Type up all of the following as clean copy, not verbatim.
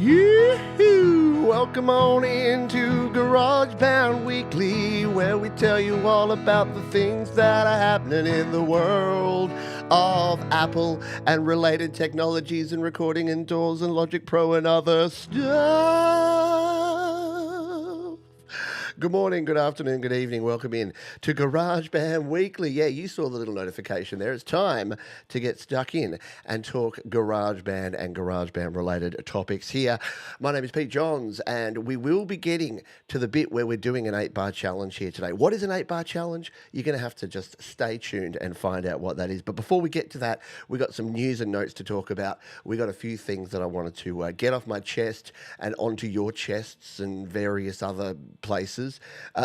Yoo-hoo! Welcome on into GarageBand Weekly, where we tell you all about the things that are happening in the world of Apple and related technologies and recording indoors and Logic Pro and other stuff. Good morning, good afternoon, good evening. Welcome in to GarageBand Weekly. Yeah, you saw the little notification there. It's time to get stuck in and talk GarageBand and GarageBand related topics here. My name is Pete Johns, and we will be getting to the bit where we're doing an 8-bar challenge here today. What is an 8-bar challenge? You're going to have to just stay tuned and find out what that is. But before we get to that, we got some news and notes to talk about. We got a few things that I wanted to get off my chest and onto your chests and various other places.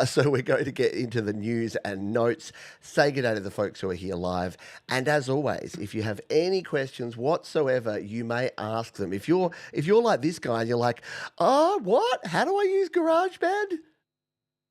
So we're going to get into the news and notes, say good day to the folks who are here live. And as always, if you have any questions whatsoever, you may ask them. If you're like this guy and you're like, oh, what? How do I use GarageBand?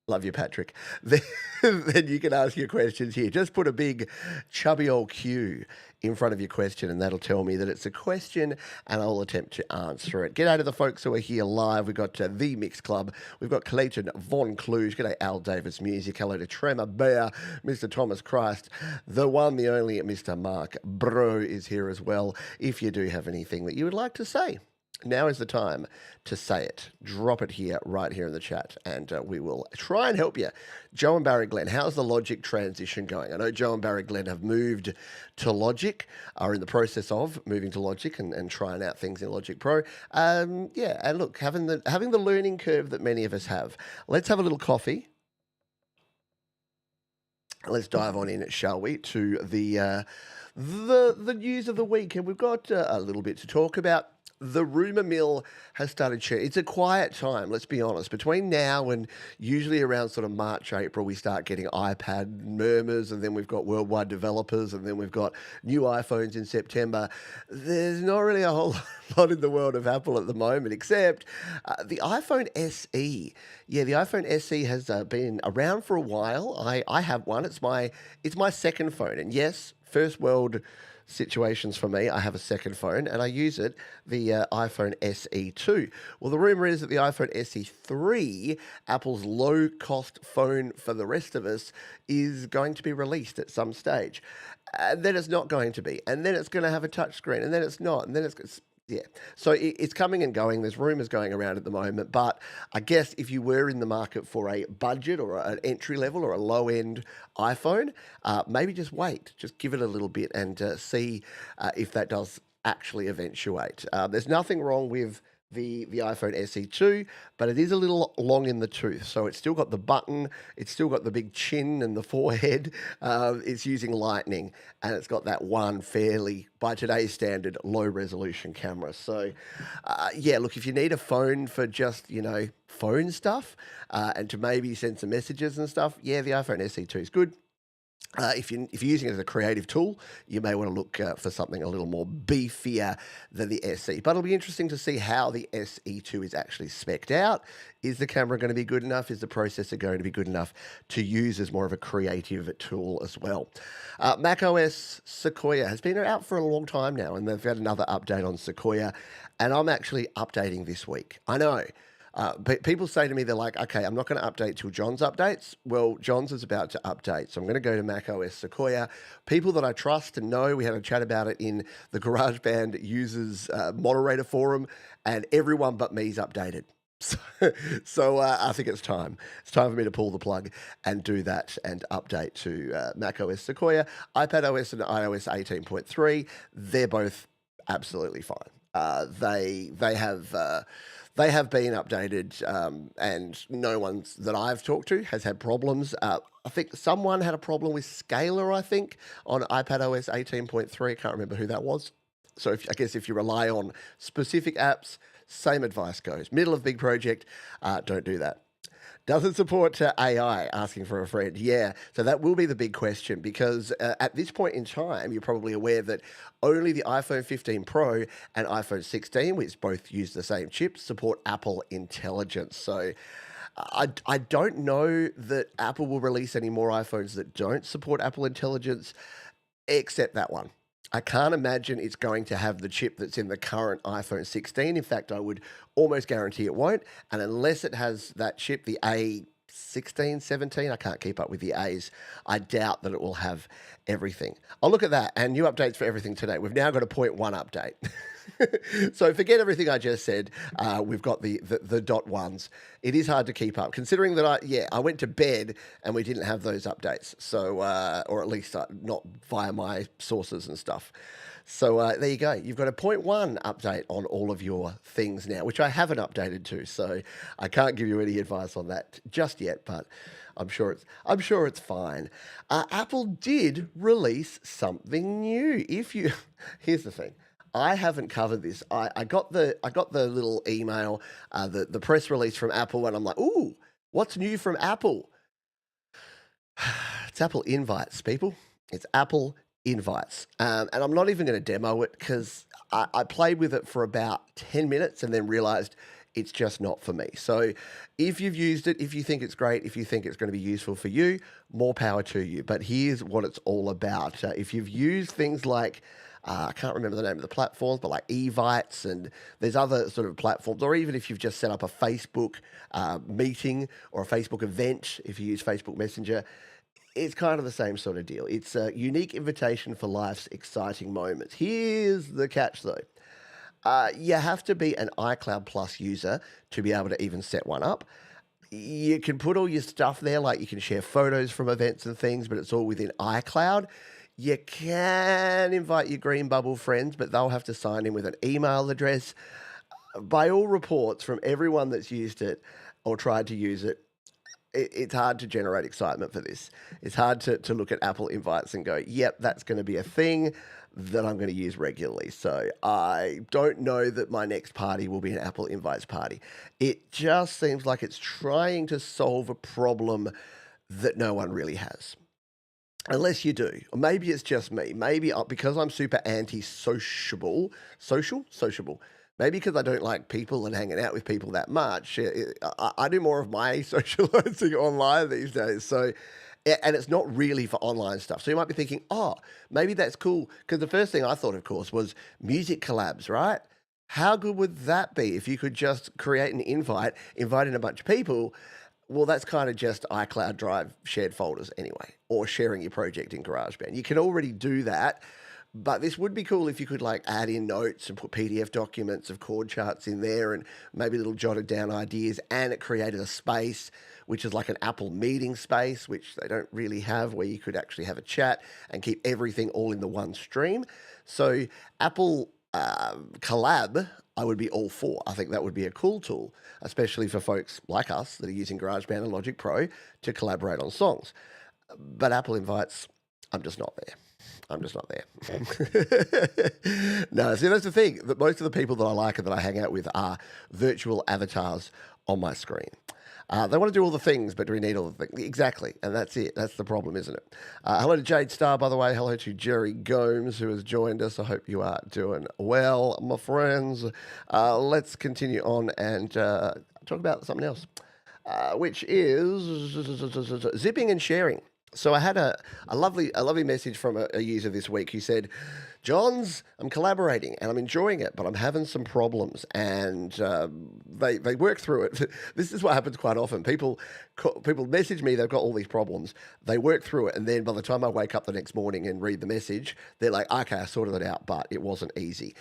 Love you, Patrick. Then you can ask your questions here. Just put a big chubby old Q in front of your question, and that'll tell me that it's a question, and I'll attempt to answer it. Get out to the folks who are here live. We've got The Mix Club. We've got Clayton Von Kluge. G'day, Al Davis Music. Hello to Tremor Bear, Mr. Thomas Christ, the one, the only Mr. Mark Bro is here as well. If you do have anything that you would like to say, now is the time to say it. Drop it here, right here in the chat, and we will try and help you. Joe and Barry Glenn, how's the Logic transition going? I know Joe and Barry Glenn have moved to Logic, are in the process of moving to Logic and trying out things in Logic Pro. Yeah, and look, having the learning curve that many of us have. Let's have a little coffee. Let's dive on in, shall we, to the news of the week, and we've got a little bit to talk about. The rumour mill has started sharing. It's a quiet time, let's be honest. Between now and usually around sort of March, April, we start getting iPad murmurs, and then we've got worldwide developers, and then we've got new iPhones in September. There's not really a whole lot in the world of Apple at the moment, except the iPhone SE. Yeah, the iPhone SE has been around for a while. I have one. It's my second phone, and yes, first world situations for me. I have a second phone and I use it, the iPhone SE2. Well, the rumor is that the iPhone SE3, Apple's low-cost phone for the rest of us, is going to be released at some stage. And then it's not going to be. And then it's going to have a touchscreen. And then it's not. And then it's... Yeah, so it's coming and going. There's rumours going around at the moment, but I guess if you were in the market for a budget or an entry level or a low end iPhone, maybe just wait, just give it a little bit and see if that does actually eventuate. There's nothing wrong with the iPhone SE2, but it is a little long in the tooth. So it's still got the button, it's still got the big chin and the forehead. It's using Lightning, and it's got that one fairly, by today's standard, low resolution camera. So yeah, look, if you need a phone for just, phone stuff and to maybe send some messages and stuff, yeah, the iPhone SE2 is good. If you're using it as a creative tool, you may want to look for something a little more beefier than the SE. But it'll be interesting to see how the SE2 is actually spec'd out. Is the camera going to be good enough? Is the processor going to be good enough to use as more of a creative tool as well? macOS Sequoia has been out for a long time now, and they've had another update on Sequoia, and I'm actually updating this week. I know. People say to me, they're like, okay, I'm not going to update till John's updates. Well, John's is about to update, so I'm going to go to macOS Sequoia. People that I trust and know, we had a chat about it in the GarageBand users moderator forum, and everyone but me's updated. So I think it's time. It's time for me to pull the plug and do that and update to macOS Sequoia. iPadOS and iOS 18.3, they're both absolutely fine. They have been updated, and no one that I've talked to has had problems. I think someone had a problem with Scalar, on iPadOS 18.3. I can't remember who that was. So I guess if you rely on specific apps, same advice goes. Middle of big project, don't do that. Doesn't support AI, asking for a friend. Yeah, so that will be the big question, because at this point in time, you're probably aware that only the iPhone 15 Pro and iPhone 16, which both use the same chip, support Apple Intelligence. So I don't know that Apple will release any more iPhones that don't support Apple Intelligence, except that one. I can't imagine it's going to have the chip that's in the current iPhone 16. In fact, I would almost guarantee it won't. And unless it has that chip, the A16, 17, I can't keep up with the A's. I doubt that it will have everything. I'll look at that and new updates for everything today. We've now got a point one update. So forget everything I just said. We've got the dot ones. It is hard to keep up, considering that I went to bed and we didn't have those updates. So or at least not via my sources and stuff. So there you go. You've got a point one update on all of your things now, which I haven't updated to. So I can't give you any advice on that just yet, but I'm sure it's fine. Apple did release something new. Here's the thing. I haven't covered this. I got the little email, the press release from Apple, and I'm like, ooh, what's new from Apple? It's Apple Invites, people. It's Apple Invites. And I'm not even going to demo it because I played with it for about 10 minutes and then realized it's just not for me. So if you've used it, if you think it's great, if you think it's going to be useful for you, more power to you. But here's what it's all about. If you've used things like I can't remember the name of the platforms, but like Evites, and there's other sort of platforms, or even if you've just set up a Facebook meeting or a Facebook event, if you use Facebook Messenger, it's kind of the same sort of deal. It's a unique invitation for life's exciting moments. Here's the catch, though. You have to be an iCloud Plus user to be able to even set one up. You can put all your stuff there, like you can share photos from events and things, but it's all within iCloud. You can invite your green bubble friends, but they'll have to sign in with an email address. By all reports from everyone that's used it or tried to use it, it's hard to generate excitement for this. It's hard to look at Apple Invites and go, yep, that's going to be a thing that I'm going to use regularly. So I don't know that my next party will be an Apple Invites party. It just seems like it's trying to solve a problem that no one really has. Unless you do. Or maybe it's just me. Maybe because I'm super anti-sociable, sociable. Maybe because I don't like people and hanging out with people that much. I do more of my socializing online these days. So, and it's not really for online stuff. So you might be thinking, oh, maybe that's cool. Because the first thing I thought, of course, was music collabs, right? How good would that be if you could just create an invite, invite in a bunch of people? Well, that's kind of just iCloud Drive shared folders anyway, or sharing your project in GarageBand. You can already do that, but this would be cool if you could like add in notes and put PDF documents of chord charts in there and maybe little jotted down ideas, and it created a space which is like an Apple meeting space, which they don't really have, where you could actually have a chat and keep everything all in the one stream. So Apple collab, I would be all for. I think that would be a cool tool, especially for folks like us that are using GarageBand and Logic Pro to collaborate on songs. But Apple Invites, I'm just not there. I'm just not there. No, see, that's the thing. That most of the people that I like and that I hang out with are virtual avatars on my screen. They want to do all the things, but do we need all the things? Exactly, and that's it. That's the problem, isn't it? Hello to Jade Starr, by the way. Hello to Jerry Gomes, who has joined us. I hope you are doing well, my friends. Let's continue on and talk about something else, which is zipping and sharing. So I had a lovely message from a user this week who said, Johns, I'm collaborating and I'm enjoying it, but I'm having some problems, and they work through it. This is what happens quite often. People message me, they've got all these problems, they work through it, and then by the time I wake up the next morning and read the message, they're like, okay, I sorted it out, but it wasn't easy.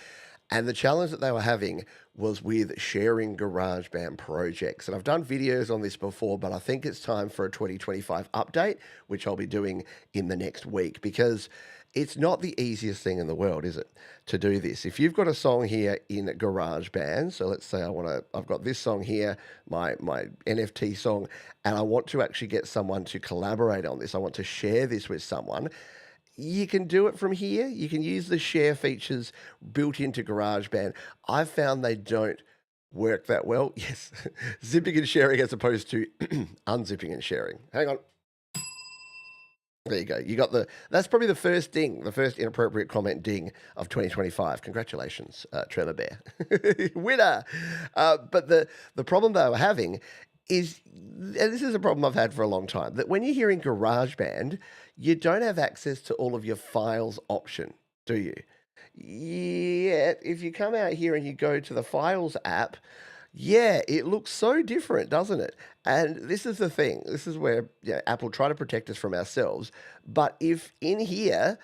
And the challenge that they were having was with sharing GarageBand projects. And I've done videos on this before, but I think it's time for a 2025 update, which I'll be doing in the next week, because it's not the easiest thing in the world, is it, to do this? If you've got a song here in GarageBand, so let's say I've got this song here, my NFT song, and I want to actually get someone to collaborate on this. I want to share this with someone. You can do it from here. You can use the share features built into GarageBand. I've found they don't work that well. Yes, zipping and sharing as opposed to unzipping and sharing. Hang on. There you go. You got that's probably the first ding, the first inappropriate comment ding of 2025. Congratulations, Trevor Bear. Winner. But the problem they were having is, and this is a problem I've had for a long time, that when you're hearing GarageBand, you don't have access to all of your files option. do you? Yeah, if you come out here and you go to the Files app, yeah, it looks so different, doesn't it? And this is the thing. This is where Apple try to protect us from ourselves. But if in here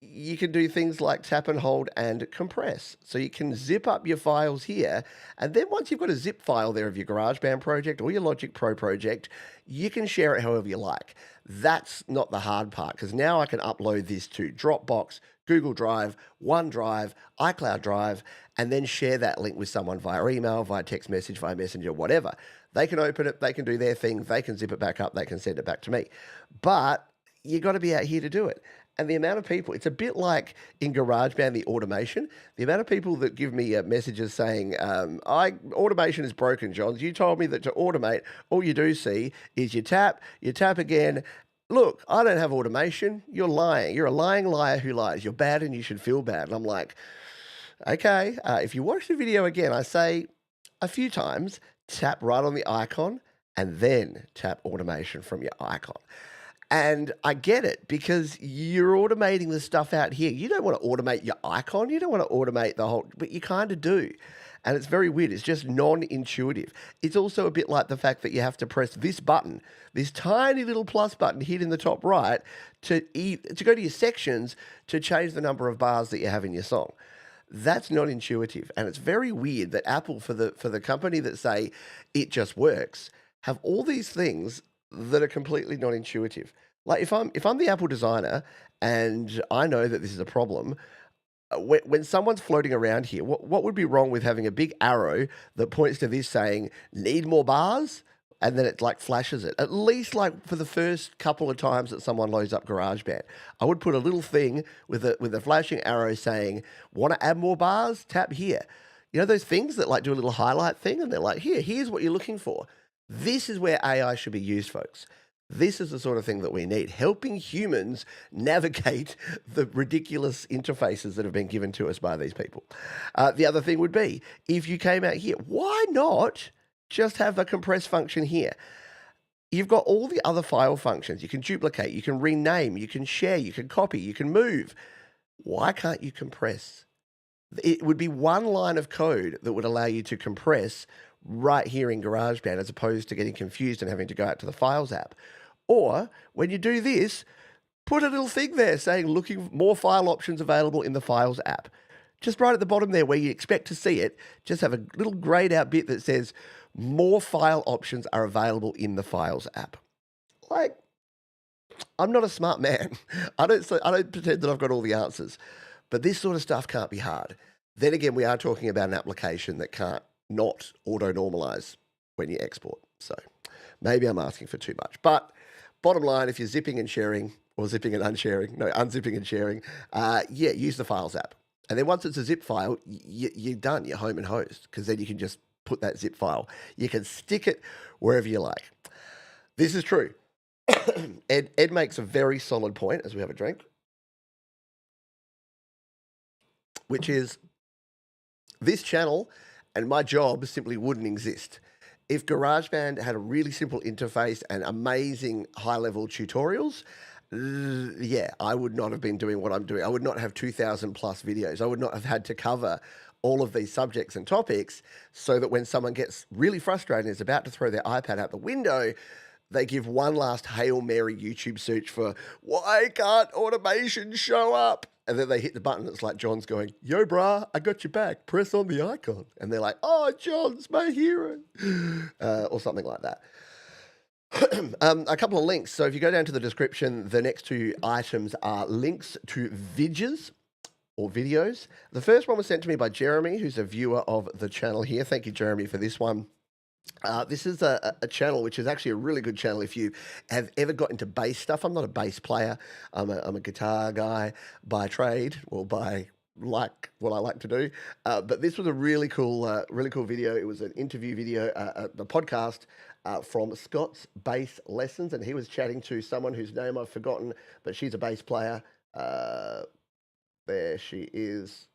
you can do things like tap and hold and compress. So you can zip up your files here. And then once you've got a zip file there of your GarageBand project or your Logic Pro project, you can share it however you like. That's not the hard part because now I can upload this to Dropbox, Google Drive, OneDrive, iCloud Drive, and then share that link with someone via email, via text message, via Messenger, whatever. They can open it, they can do their thing, they can zip it back up, they can send it back to me. But you got to be out here to do it. And the amount of people, it's a bit like in GarageBand, the automation. The amount of people that give me messages saying, automation is broken, Johns. You told me that to automate, all you do see is you tap again. Look, I don't have automation. You're lying. You're a lying liar who lies. You're bad and you should feel bad. And I'm like, okay, if you watch the video again, I say a few times, tap right on the icon and then tap automation from your icon. And I get it because you're automating the stuff out here. You don't want to automate your icon. You don't want to automate the whole, but you kind of do. And it's very weird. It's just non-intuitive. It's also a bit like the fact that you have to press this button, this tiny little plus button hid in the top right to go to your sections to change the number of bars that you have in your song. That's not intuitive. And it's very weird that Apple, for the company that say it just works, have all these things that are completely not intuitive. Like if I'm the Apple designer and I know that this is a problem, when someone's floating around here, what would be wrong with having a big arrow that points to this saying need more bars, and then it like flashes it? At least like for the first couple of times that someone loads up GarageBand, I would put a little thing with a flashing arrow saying want to add more bars? Tap here. You know those things that like do a little highlight thing, and they're like here's what you're looking for. This is where AI should be used, folks. This is the sort of thing that we need, helping humans navigate the ridiculous interfaces that have been given to us by these people. The other thing would be, if you came out here, why not just have a compress function here? You've got all the other file functions. You can duplicate, you can rename, you can share, you can copy, you can move. Why can't you compress? It would be one line of code that would allow you to compress right here in GarageBand as opposed to getting confused and having to go out to the Files app. Or when you do this, put a little thing there saying looking more file options available in the Files app. Just right at the bottom there where you expect to see it, just have a little grayed out bit that says more file options are available in the Files app. Like, I'm not a smart man. I don't pretend that I've got all the answers. But this sort of stuff can't be hard. Then again, we are talking about an application that can't not auto-normalize when you export. So maybe I'm asking for too much. But bottom line, if you're zipping and sharing, or zipping and unsharing, no, unzipping and sharing, use the Files app. And then once it's a zip file, you're done. You're home and hosed because then you can just put that zip file. You can stick it wherever you like. This is true. Ed makes a very solid point as we have a drink, which is this channel and my job simply wouldn't exist. If GarageBand had a really simple interface and amazing high-level tutorials, I would not have been doing what I'm doing. I would not have 2,000 plus videos. I would not have had to cover all of these subjects and topics so that when someone gets really frustrated and is about to throw their iPad out the window, they give one last Hail Mary YouTube search for, why can't automation show up? And then they hit the button. It's like John's going, yo, brah, I got your back. Press on the icon. And they're like, oh, John's my hero. Or something like that. A couple of links. So if you go down to the description, the next two items are links to vidges or videos. The first one was sent to me by Jeremy, who's a viewer of the channel here. Thank you, Jeremy, for this one. This is a channel which is actually a really good channel if you have ever got into bass stuff. I'm not a bass player. I'm a guitar guy by trade, or by like what I like to do. But this was a really cool video. It was an interview video, the podcast from Scott's Bass Lessons, and he was chatting to someone whose name I've forgotten, but she's a bass player. There she is.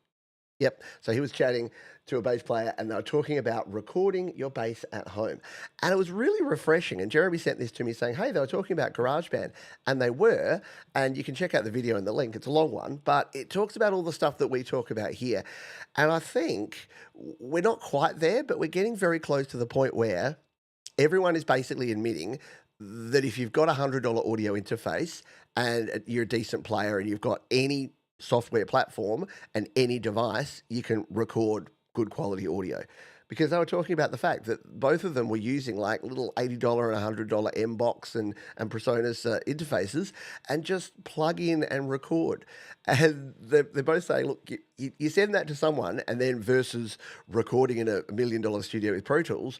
Yep. So he was chatting to a bass player and they were talking about recording your bass at home. And it was really refreshing. And Jeremy sent this to me saying, hey, they were talking about GarageBand. And they were. And you can check out the video in the link. It's a long one, but it talks about all the stuff that we talk about here. And I think we're not quite there, but we're getting very close to the point where everyone is basically admitting that if you've got a $100 audio interface and you're a decent player and you've got any software platform and any device, you can record good quality audio. Because they were talking about the fact that both of them were using like little $80 and $100 M-Box and PreSonus interfaces and just plug in and record. And they're both saying, look, you send that to someone and then versus recording in a $1 million studio with Pro Tools,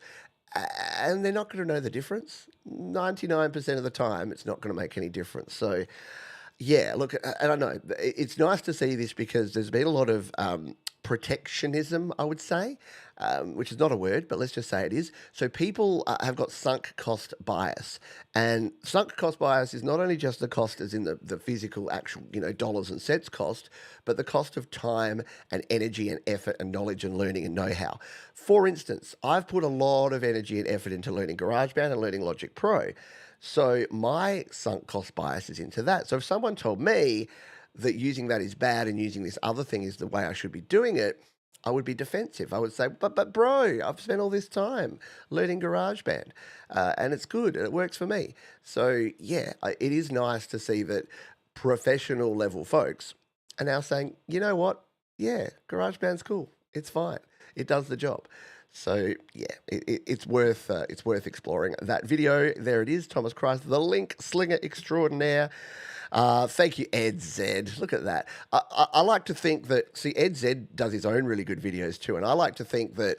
and they're not going to know the difference. 99% of the time, it's not going to make any difference. So, yeah, look, and I know it's nice to see this because there's been a lot of protectionism, I would say, which is not a word, but let's just say it is. So people have got sunk cost bias, and sunk cost bias is not only just the cost as in the physical, actual, dollars and cents cost, but the cost of time and energy and effort and knowledge and learning and know-how. For instance, I've put a lot of energy and effort into learning GarageBand and learning Logic Pro. So my sunk cost bias is into that. So if someone told me that using that is bad and using this other thing is the way I should be doing it, I would be defensive. I would say, but bro, I've spent all this time learning GarageBand and it's good and it works for me. So yeah, it is nice to see that professional level folks are now saying, you know what? Yeah, GarageBand's cool. It's fine. It does the job. So yeah, it's worth exploring that video. There it is, Thomas Christ, the link slinger extraordinaire. Thank you, Ed Zed. Look at that. I like to think that, see, Ed Zed does his own really good videos too, and I like to think that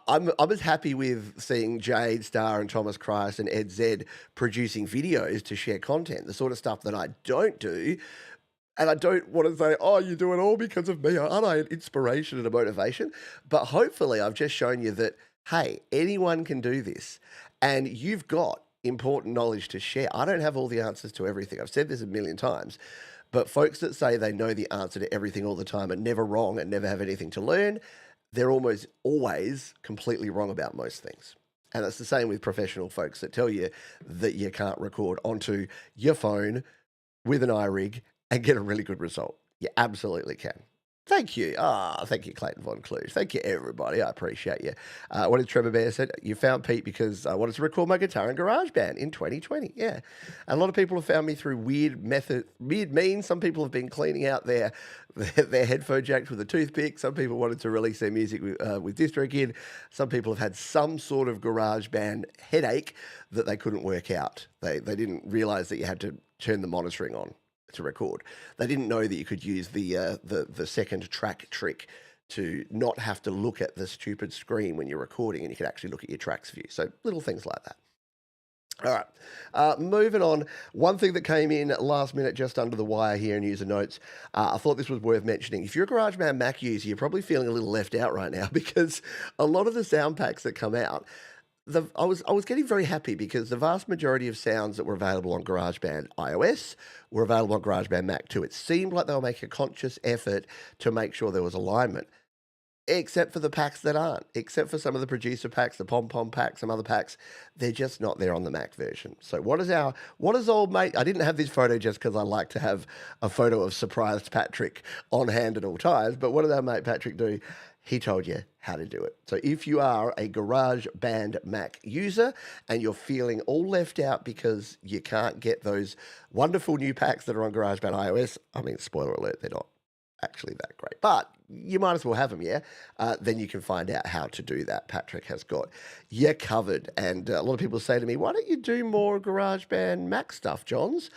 I'm as happy with seeing Jade Star and Thomas Christ and Ed Zed producing videos to share content, the sort of stuff that I don't do. And I don't want to say, oh, you do it all because of me. Aren't I an inspiration and a motivation? But hopefully I've just shown you that, hey, anyone can do this. And you've got important knowledge to share. I don't have all the answers to everything. I've said this a million times. But folks that say they know the answer to everything all the time and never wrong and never have anything to learn, they're almost always completely wrong about most things. And it's the same with professional folks that tell you that you can't record onto your phone with an iRig and get a really good result. You absolutely can. Thank you. Thank you, Clayton Von Kluge. Thank you, everybody. I appreciate you. What did Trevor Bear said? You found Pete because I wanted to record my guitar in GarageBand in 2020. Yeah. And a lot of people have found me through weird means. Some people have been cleaning out their headphone jacks with a toothpick. Some people wanted to release their music with DistroKid. Some people have had some sort of GarageBand headache that they couldn't work out. They didn't realize that you had to turn the monitoring on to record. They didn't know that you could use the second track trick to not have to look at the stupid screen when you're recording, and you can actually look at your tracks view. So little things like that. All right, moving on. One thing that came in last minute just under the wire here in user notes, I thought this was worth mentioning. If you're a GarageBand Mac user, you're probably feeling a little left out right now because a lot of the sound packs that come out, I was getting very happy because the vast majority of sounds that were available on GarageBand iOS were available on GarageBand Mac too. It seemed like they were making a conscious effort to make sure there was alignment, except for the packs that aren't, except for some of the producer packs, the pom-pom packs, some other packs. They're just not there on the Mac version. So what is old mate? I didn't have this photo just because I like to have a photo of surprised Patrick on hand at all times, but what did our mate Patrick do? He told you how to do it. So if you are a GarageBand Mac user and you're feeling all left out because you can't get those wonderful new packs that are on GarageBand iOS, I mean, spoiler alert, they're not actually that great, but you might as well have them, yeah? Then you can find out how to do that. Patrick has got you covered. And a lot of people say to me, why don't you do more GarageBand Mac stuff, Johns?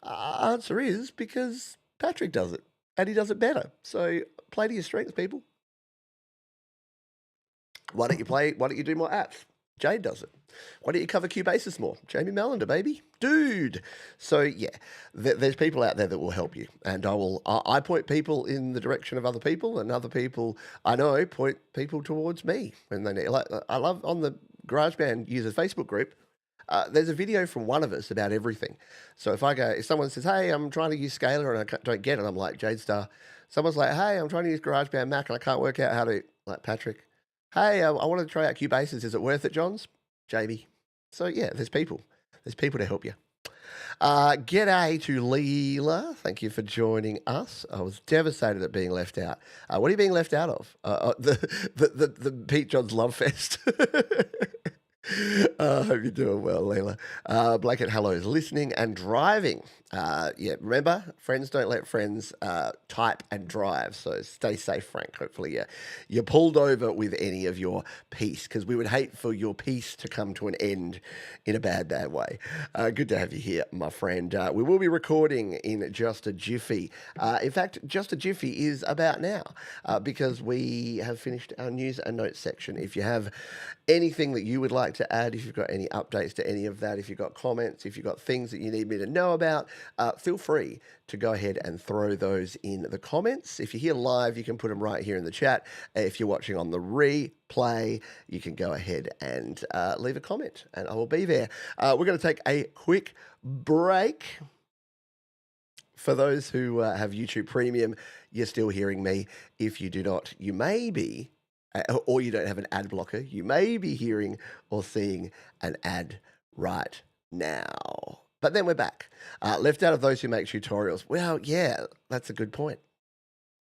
Answer is because Patrick does it, and he does it better. So play to your strengths, people. Why don't you do more apps? Jade does it. Why don't you cover Cubasis more? Jamie Melander, baby. Dude. So, yeah, there's people out there that will help you. And I point people in the direction of other people, and other people, I know, point people towards me when they need. Like, I love on the GarageBand users Facebook group, there's a video from one of us about everything. So if someone says, hey, I'm trying to use Scalar and I don't get it, I'm like, Jade Star, Someone's like, hey, I'm trying to use GarageBand Mac and I can't work out how to, like Patrick. Hey, I want to try out Cubases. Is it worth it, Johns? Jamie. So yeah, there's people. There's people to help you. G'day to Leela. Thank you for joining us. I was devastated at being left out. What are you being left out of? The Pete Johns Love Fest. I hope you're doing well, Leela. Blanket Hello is listening and driving. Yeah, remember, friends don't let friends type and drive. So stay safe, Frank. Hopefully, you're pulled over with any of your piece, because we would hate for your piece to come to an end in a bad way. Good to have you here, my friend. We will be recording in just a jiffy. In fact, just a jiffy is about now, because we have finished our news and notes section. If you have anything that you would like to add, if you've got any updates to any of that, if you've got comments, if you've got things that you need me to know about, feel free to go ahead and throw those in the comments. If you're here live, you can put them right here in the chat. If you're watching on the replay, you can go ahead and leave a comment, and I will be there. We're going to take a quick break. For those who have YouTube Premium, you're still hearing me. If you do not, you may be, or you don't have an ad blocker, you may be hearing or seeing an ad right now. But then we're back. Left out of those who make tutorials. Well, yeah, that's a good point.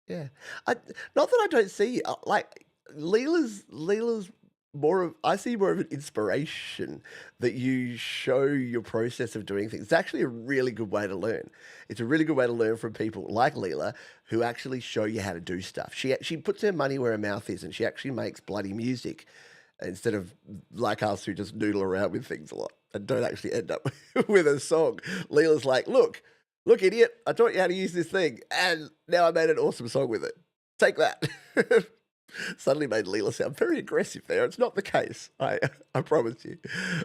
Yeah. Not that I don't see, like, Leela's more of, I see more of an inspiration that you show your process of doing things. It's actually a really good way to learn. It's a really good way to learn from people like Leela, who actually show you how to do stuff. She puts her money where her mouth is, and she actually makes bloody music instead of like us who just noodle around with things a lot and don't actually end up with a song. Leela's like, look, idiot, I taught you how to use this thing, and now I made an awesome song with it. Take that. Suddenly made Leela sound very aggressive there. It's not the case. I promise you.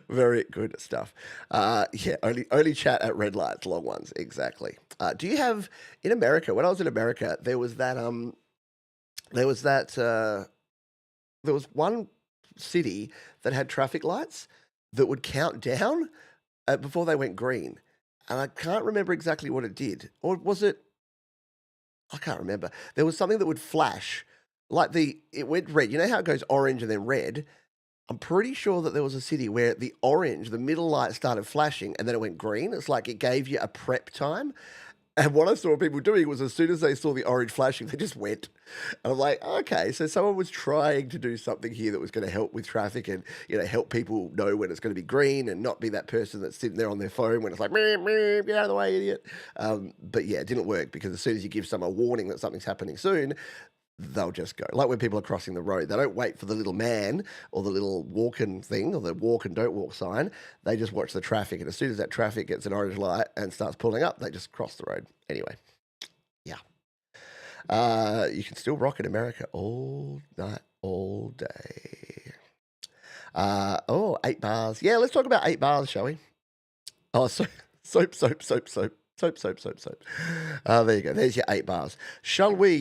Very good stuff. Yeah, only chat at red lights, long ones. Exactly. Do you have, in America, when I was in America, there was one city that had traffic lights that would count down before they went green. And I can't remember exactly what it did. Or was it, I can't remember. There was something that would flash. Like it went red. You know how it goes orange and then red? I'm pretty sure that there was a city where the orange, the middle light started flashing and then it went green. It's like it gave you a prep time. And what I saw people doing was, as soon as they saw the orange flashing, they just went. And I'm like, okay, so someone was trying to do something here that was going to help with traffic and, help people know when it's going to be green and not be that person that's sitting there on their phone when it's like, meep, meep, get out of the way, idiot. But yeah, it didn't work, because as soon as you give someone a warning that something's happening soon, they'll just go. Like when people are crossing the road, they don't wait for the little man or the little walking thing or the walk and don't walk sign. They just watch the traffic. And as soon as that traffic gets an orange light and starts pulling up, they just cross the road. Anyway, yeah. You can still rock in America all night, all day. 8 bars. Yeah, let's talk about 8 bars, shall we? Oh, soap. Soap. There you go. There's your 8 bars. Shall we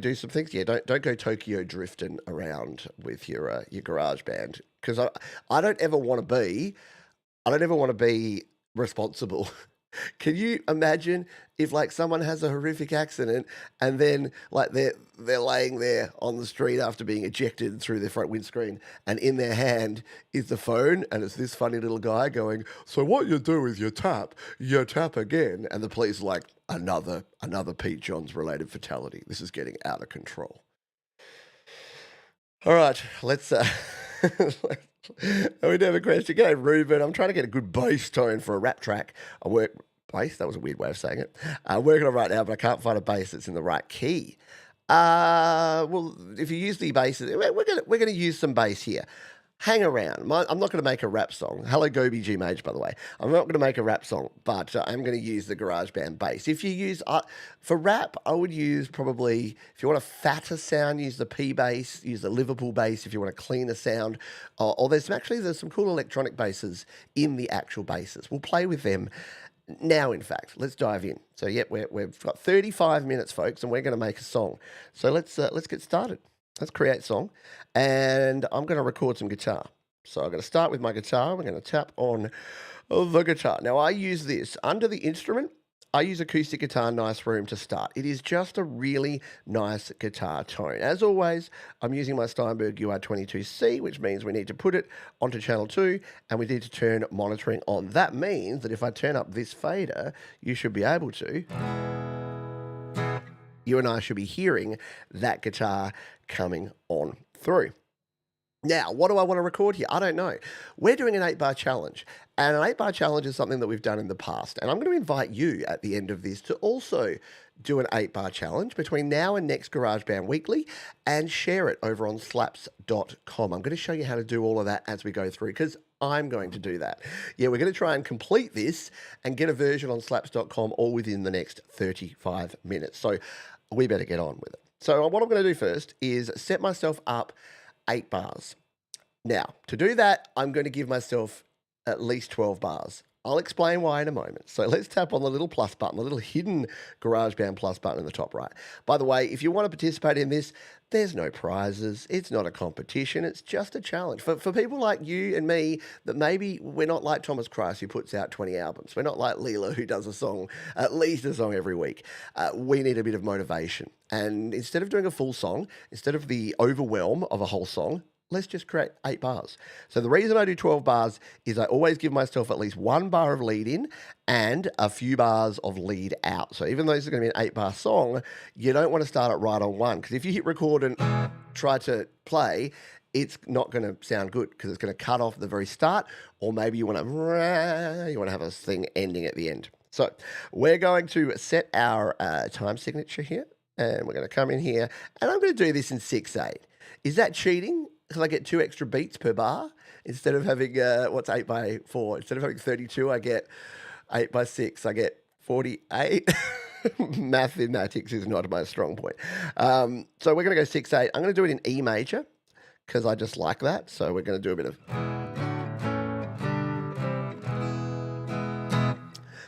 do some things? Yeah, don't go Tokyo drifting around with your GarageBand, because I don't ever want to be responsible. Can you imagine if, like, someone has a horrific accident and then, like, they're laying there on the street after being ejected through their front windscreen, and in their hand is the phone, and it's this funny little guy going, so what you do is you tap again, and the police are like, another Pete Johns related fatality. This is getting out of control. All right, let's we never crashed again, Ruben. I'm trying to get a good bass tone for a rap track. Bass, that was a weird way of saying it. I'm working on it right now, but I can't find a bass that's in the right key. Well, if you use the basses, we're gonna use some bass here. Hang around. I'm not going to make a rap song. Hello, Gobi G Mage, by the way. I'm not going to make a rap song, but I'm going to use the GarageBand bass. If you use, for rap, I would use probably, if you want a fatter sound, use the P bass, use the Liverpool bass if you want a cleaner sound. Or there's some cool electronic basses in the actual basses. We'll play with them now, in fact. Let's dive in. So, yeah, we've got 35 minutes, folks, and we're going to make a song. So let's get started. Let's create song, and I'm going to record some guitar. So I'm going to start with my guitar. We're going to tap on the guitar. Now, I use this under the instrument. I use acoustic guitar Nice Room to start. It is just a really nice guitar tone. As always, I'm using my Steinberg UR22C, which means we need to put it onto channel 2 and we need to turn monitoring on. That means that if I turn up this fader, you should be able to. You and I should be hearing that guitar coming on through. Now, what do I want to record here? I don't know. We're doing an 8-bar challenge, and an 8-bar challenge is something that we've done in the past. And I'm going to invite you at the end of this to also do an 8-bar challenge between now and next GarageBand Weekly and share it over on slaps.com. I'm going to show you how to do all of that as we go through because I'm going to do that. Yeah, we're going to try and complete this and get a version on slaps.com all within the next 35 minutes. So we better get on with it. So what I'm going to do first is set myself up 8 bars. Now, to do that, I'm going to give myself at least 12 bars. I'll explain why in a moment. So let's tap on the little plus button, the little hidden GarageBand plus button in the top right. By the way, if you want to participate in this, there's no prizes. It's not a competition. It's just a challenge. For people like you and me, that maybe we're not like Thomas Christ, who puts out 20 albums. We're not like Leela, who does a song, at least a song every week. We need a bit of motivation. And instead of doing a full song, instead of the overwhelm of a whole song, let's just create 8 bars. So the reason I do 12 bars is I always give myself at least 1 bar of lead in and a few bars of lead out. So even though this is going to be an 8-bar song, you don't want to start it right on 1, because if you hit record and try to play, it's not going to sound good because it's going to cut off at the very start, or maybe you want to have a thing ending at the end. So we're going to set our time signature here, and we're going to come in here, and I'm going to do this in 6/8. Is that cheating? Because I get 2 extra beats per bar instead of having, what's 8 by 4? Instead of having 32, I get 8 by 6. I get 48. Mathematics is not my strong point. So we're going to go 6/8. I'm going to do it in E major because I just like that. So we're going to do a bit of...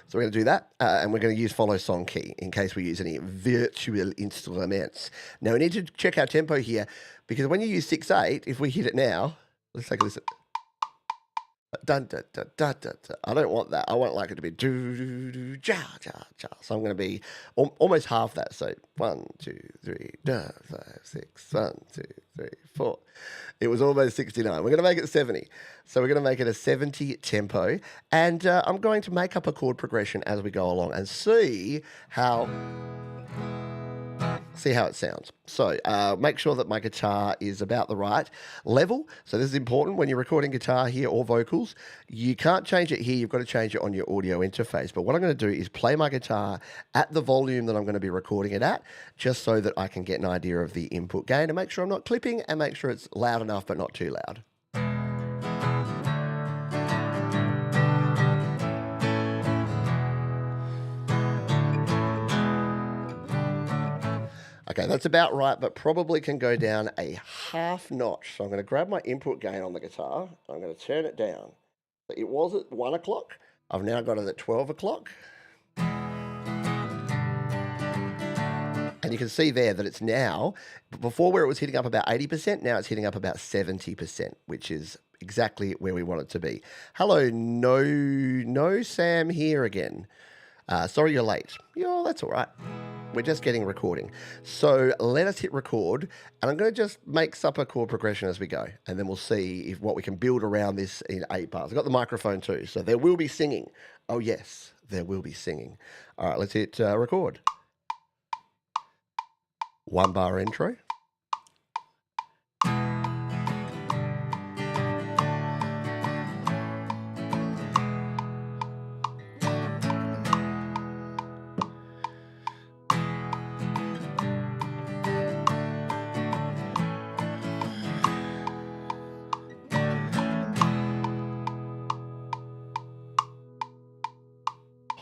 So we're going to do that, and we're going to use follow song key in case we use any virtual instruments. Now, we need to check our tempo here, because when you use 6/8, if we hit it now, let's take a listen. Dun, dun, dun, dun, dun, dun. I don't want that. I want like it to be do, do, do, ja, ja, ja. So I'm going to be almost half that. So 1, 2, 3, 4, 5, 6, 1, 2, 3, 4. It was almost 69. We're going to make it 70. So we're going to make it a 70 tempo. And I'm going to make up a chord progression as we go along and see how it sounds. So make sure that my guitar is about the right level. So this is important when you're recording guitar here or vocals. You can't change it here. You've got to change it on your audio interface. But what I'm going to do is play my guitar at the volume that I'm going to be recording it at, just so that I can get an idea of the input gain and make sure I'm not clipping and make sure it's loud enough but not too loud. Okay, that's about right, but probably can go down a half notch. So I'm going to grab my input gain on the guitar. I'm going to turn it down. So it was at 1 o'clock. I've now got it at 12 o'clock. And you can see there that it's now, before where it was hitting up about 80%, now it's hitting up about 70%, which is exactly where we want it to be. Hello, no Sam here again. Sorry you're late. Yeah, that's all right. We're just getting recording. So let us hit record, and I'm going to just make up a chord progression as we go, and then we'll see what we can build around this in 8 bars. I've got the microphone too, so there will be singing. Oh yes, there will be singing. All right, let's hit record. 1 bar intro.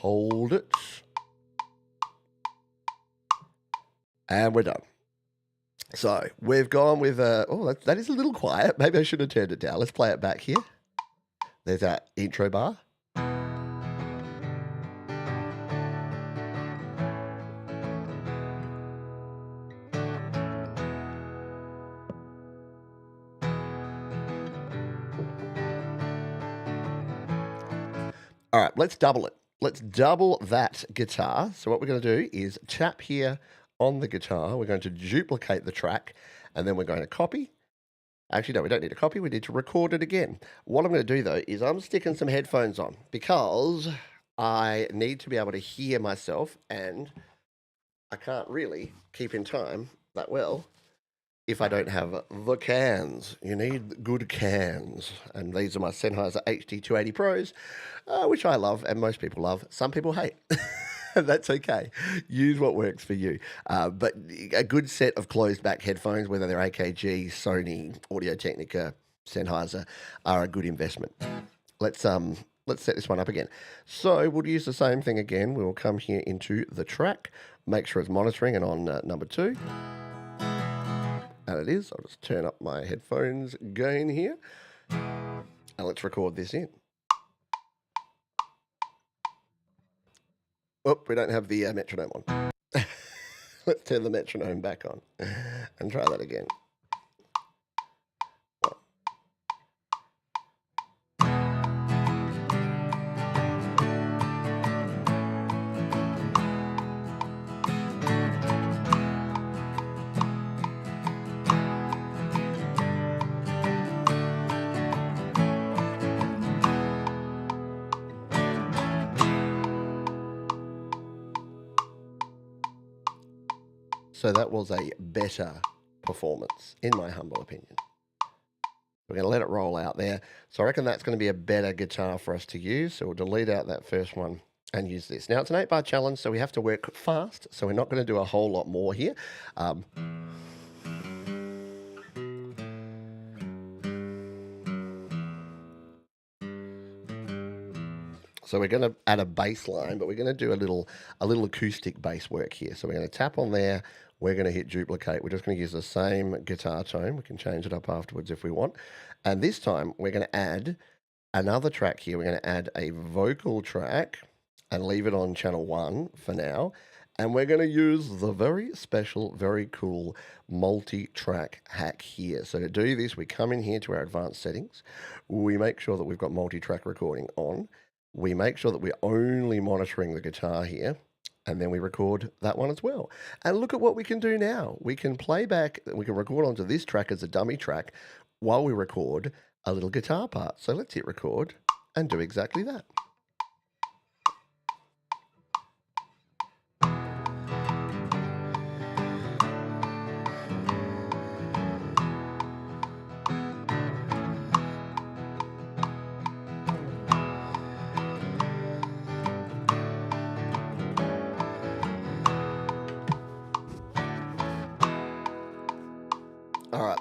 Hold it. And we're done. So we've gone with, that is a little quiet. Maybe I should have turned it down. Let's play it back here. There's our intro bar. All right, let's double it. let's double that guitar. So what we're going to do is tap here on the guitar. We're going to duplicate the track, and then we're going to copy. Actually, no, we don't need to copy. We need to record it again. What I'm going to do, though, is I'm sticking some headphones on because I need to be able to hear myself, and I can't really keep in time that well if I don't have the cans. You need good cans. And these are my Sennheiser HD280 Pros, which I love and most people love. Some people hate. That's okay. Use what works for you. But a good set of closed back headphones, whether they're AKG, Sony, Audio-Technica, Sennheiser, are a good investment. Let's set this one up again. So we'll use the same thing again. We will come here into the track, make sure it's monitoring and on number 2. And it is. I'll just turn up my headphones gain here. And let's record this in. Oh, we don't have the metronome on. Let's turn the metronome back on and try that again. So that was a better performance, in my humble opinion. We're going to let it roll out there. So I reckon that's going to be a better guitar for us to use. So we'll delete out that first one and use this. Now, it's an 8-bar challenge, so we have to work fast. So we're not going to do a whole lot more here. So we're going to add a bass line, but we're going to do a little acoustic bass work here. So we're going to tap on there. We're going to hit duplicate. We're just going to use the same guitar tone. We can change it up afterwards if we want. And this time we're going to add another track here. We're going to add a vocal track and leave it on channel 1 for now. And we're going to use the very special, very cool multi-track hack here. So to do this, we come in here to our advanced settings. We make sure that we've got multi-track recording on. We make sure that we're only monitoring the guitar here, and then we record that one as well. And look at what we can do now. We can play back, we can record onto this track as a dummy track while we record a little guitar part. So let's hit record and do exactly that. All right.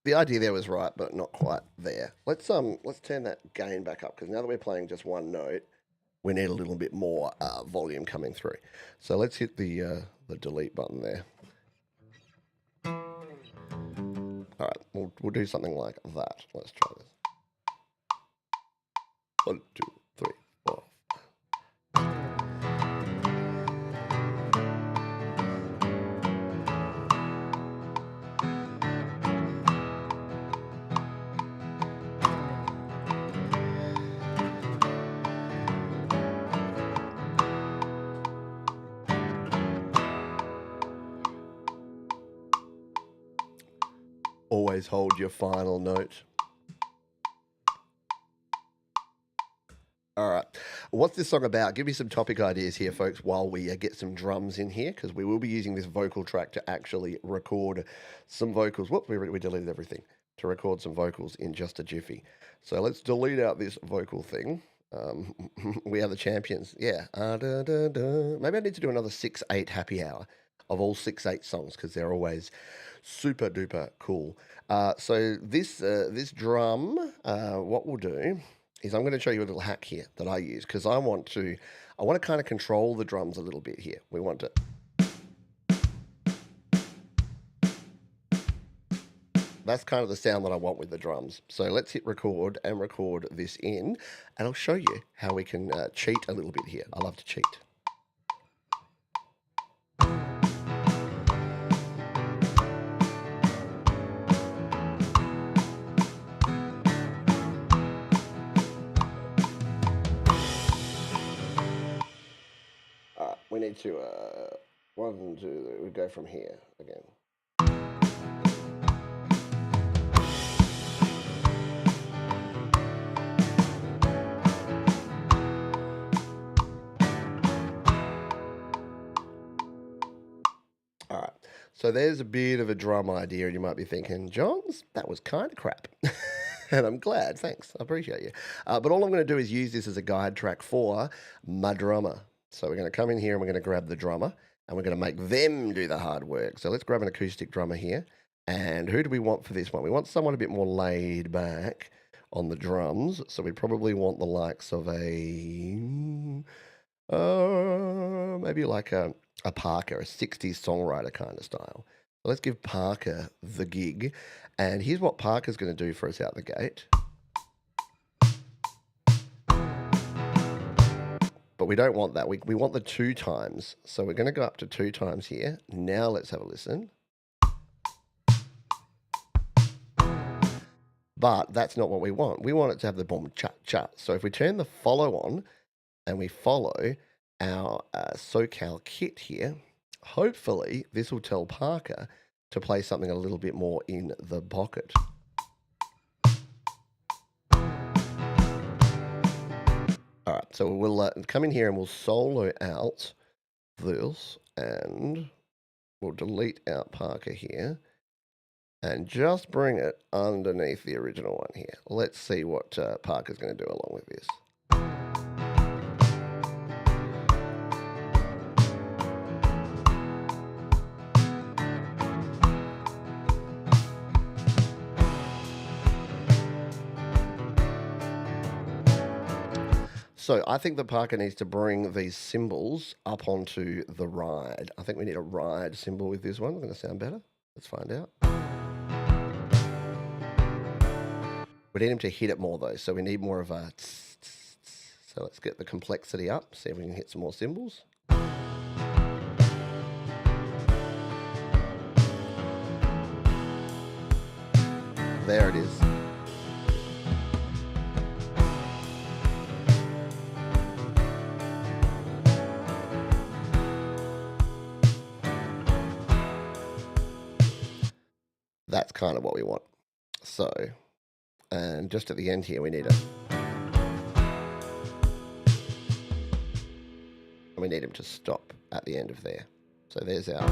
The idea there was right, but not quite there. Let's turn that gain back up, because now that we're playing just one note, we need a little bit more volume coming through. So let's hit the delete button there. All right, we'll do something like that. Let's try this. 1, 2, 3, 4. Always hold your final note. All right. What's this song about? Give me some topic ideas here, folks, while we get some drums in here, because we will be using this vocal track to actually record some vocals. Whoop, we deleted everything. To record some vocals in just a jiffy. So let's delete out this vocal thing. We are the champions. Yeah. Maybe I need to do another 6/8 happy hour of all 6/8 songs, because they're always super duper cool. So this drum, what we'll do is I'm going to show you a little hack here that I use, because I want to kind of control the drums a little bit here. We want to. That's kind of the sound that I want with the drums. So let's hit record and record this in, and I'll show you how we can cheat a little bit here. I love to cheat. need to, 1, 2, we go from here again. All right, so there's a bit of a drum idea, and you might be thinking, Johns, that was kind of crap. And I'm glad, thanks, I appreciate you. But all I'm going to do is use this as a guide track for my drummer. So we're going to come in here and we're going to grab the drummer, and we're going to make them do the hard work. So let's grab an acoustic drummer here. And who do we want for this one? We want someone a bit more laid back on the drums. So we probably want the likes of maybe like a Parker, a 60s songwriter kind of style. So let's give Parker the gig. And here's what Parker's going to do for us out the gate. But we don't want that. We want the 2 times. So we're going to go up to 2 times here. Now let's have a listen. But that's not what we want. We want it to have the boom, cha, cha. So if we turn the follow on and we follow our SoCal kit here, hopefully this will tell Parker to play something a little bit more in the pocket. All right, so we'll come in here and we'll solo out this, and we'll delete out Parker here and just bring it underneath the original one here. Let's see what Parker's going to do along with this. So I think that Parker needs to bring these cymbals up onto the ride. I think we need a ride cymbal with this one. It's going to sound better. Let's find out. We need him to hit it more though, so we need more of a tss, tss, tss. So let's get the complexity up, see if we can hit some more cymbals. There it is. That's kind of what we want. So, and just at the end here, we need we need him to stop at the end of there. So there's our.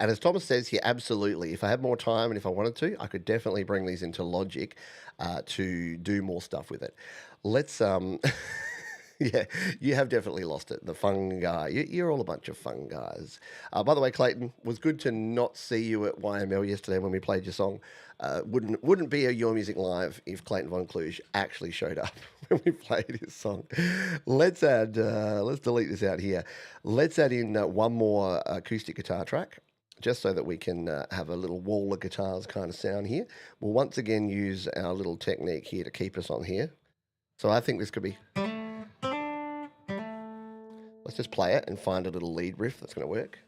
And as Thomas says here, absolutely. If I had more time and if I wanted to, I could definitely bring these into Logic to do more stuff with it. Let's, yeah, you have definitely lost it. The fun guy. You're all a bunch of fun guys. By the way, Clayton, was good to not see you at YML yesterday when we played your song. Wouldn't be a Your Music Live if Clayton Von Kluge actually showed up when we played his song. Let's delete this out here. Let's add in one more acoustic guitar track, just so that we can have a little wall of guitars kind of sound here. We'll once again use our little technique here to keep us on here. So I think this could be... Let's just play it and find a little lead riff that's going to work.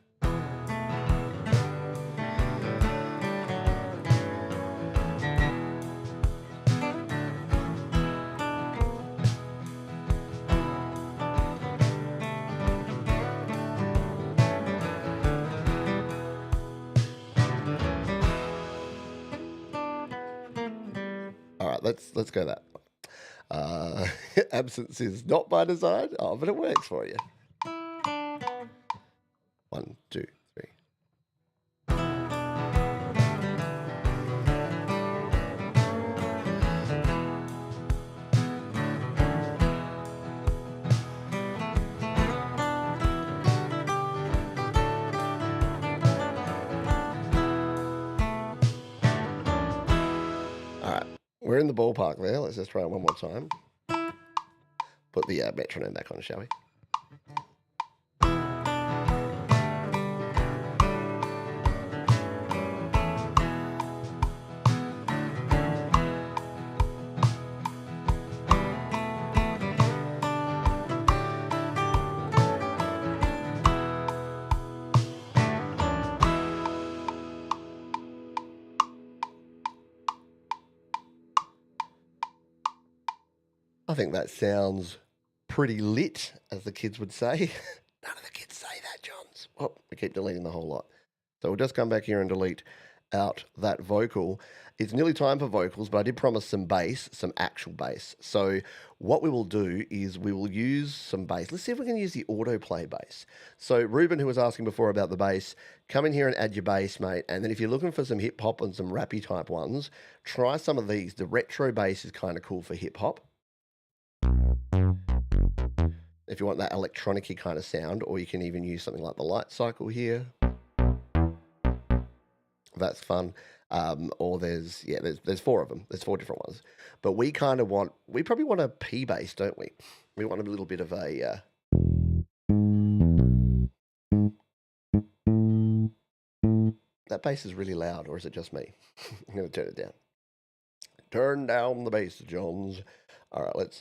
All right, let's go that. Absence is not by design. Oh, but it works for you. 1, 2, 3. All right, we're in the ballpark there. Let's just try it one more time. Put the metronome back on, shall we? I think that sounds pretty lit, as the kids would say. None of the kids say that, Johns. Oh, we keep deleting the whole lot. So we'll just come back here and delete out that vocal. It's nearly time for vocals, but I did promise some bass, some actual bass. So what we will do is we will use some bass. Let's see if we can use the autoplay bass. So Ruben, who was asking before about the bass, come in here and add your bass, mate. And then if you're looking for some hip hop and some rappy type ones, try some of these. The retro bass is kind of cool for hip hop, if you want that electronic-y kind of sound, or you can even use something like the light cycle here. That's fun. Or there's four of them. There's four different ones. But we probably want a P bass, don't we? We want a little bit of a that bass is really loud, or is it just me? I'm going to turn it down. Turn down the bass, Johns. All right, let's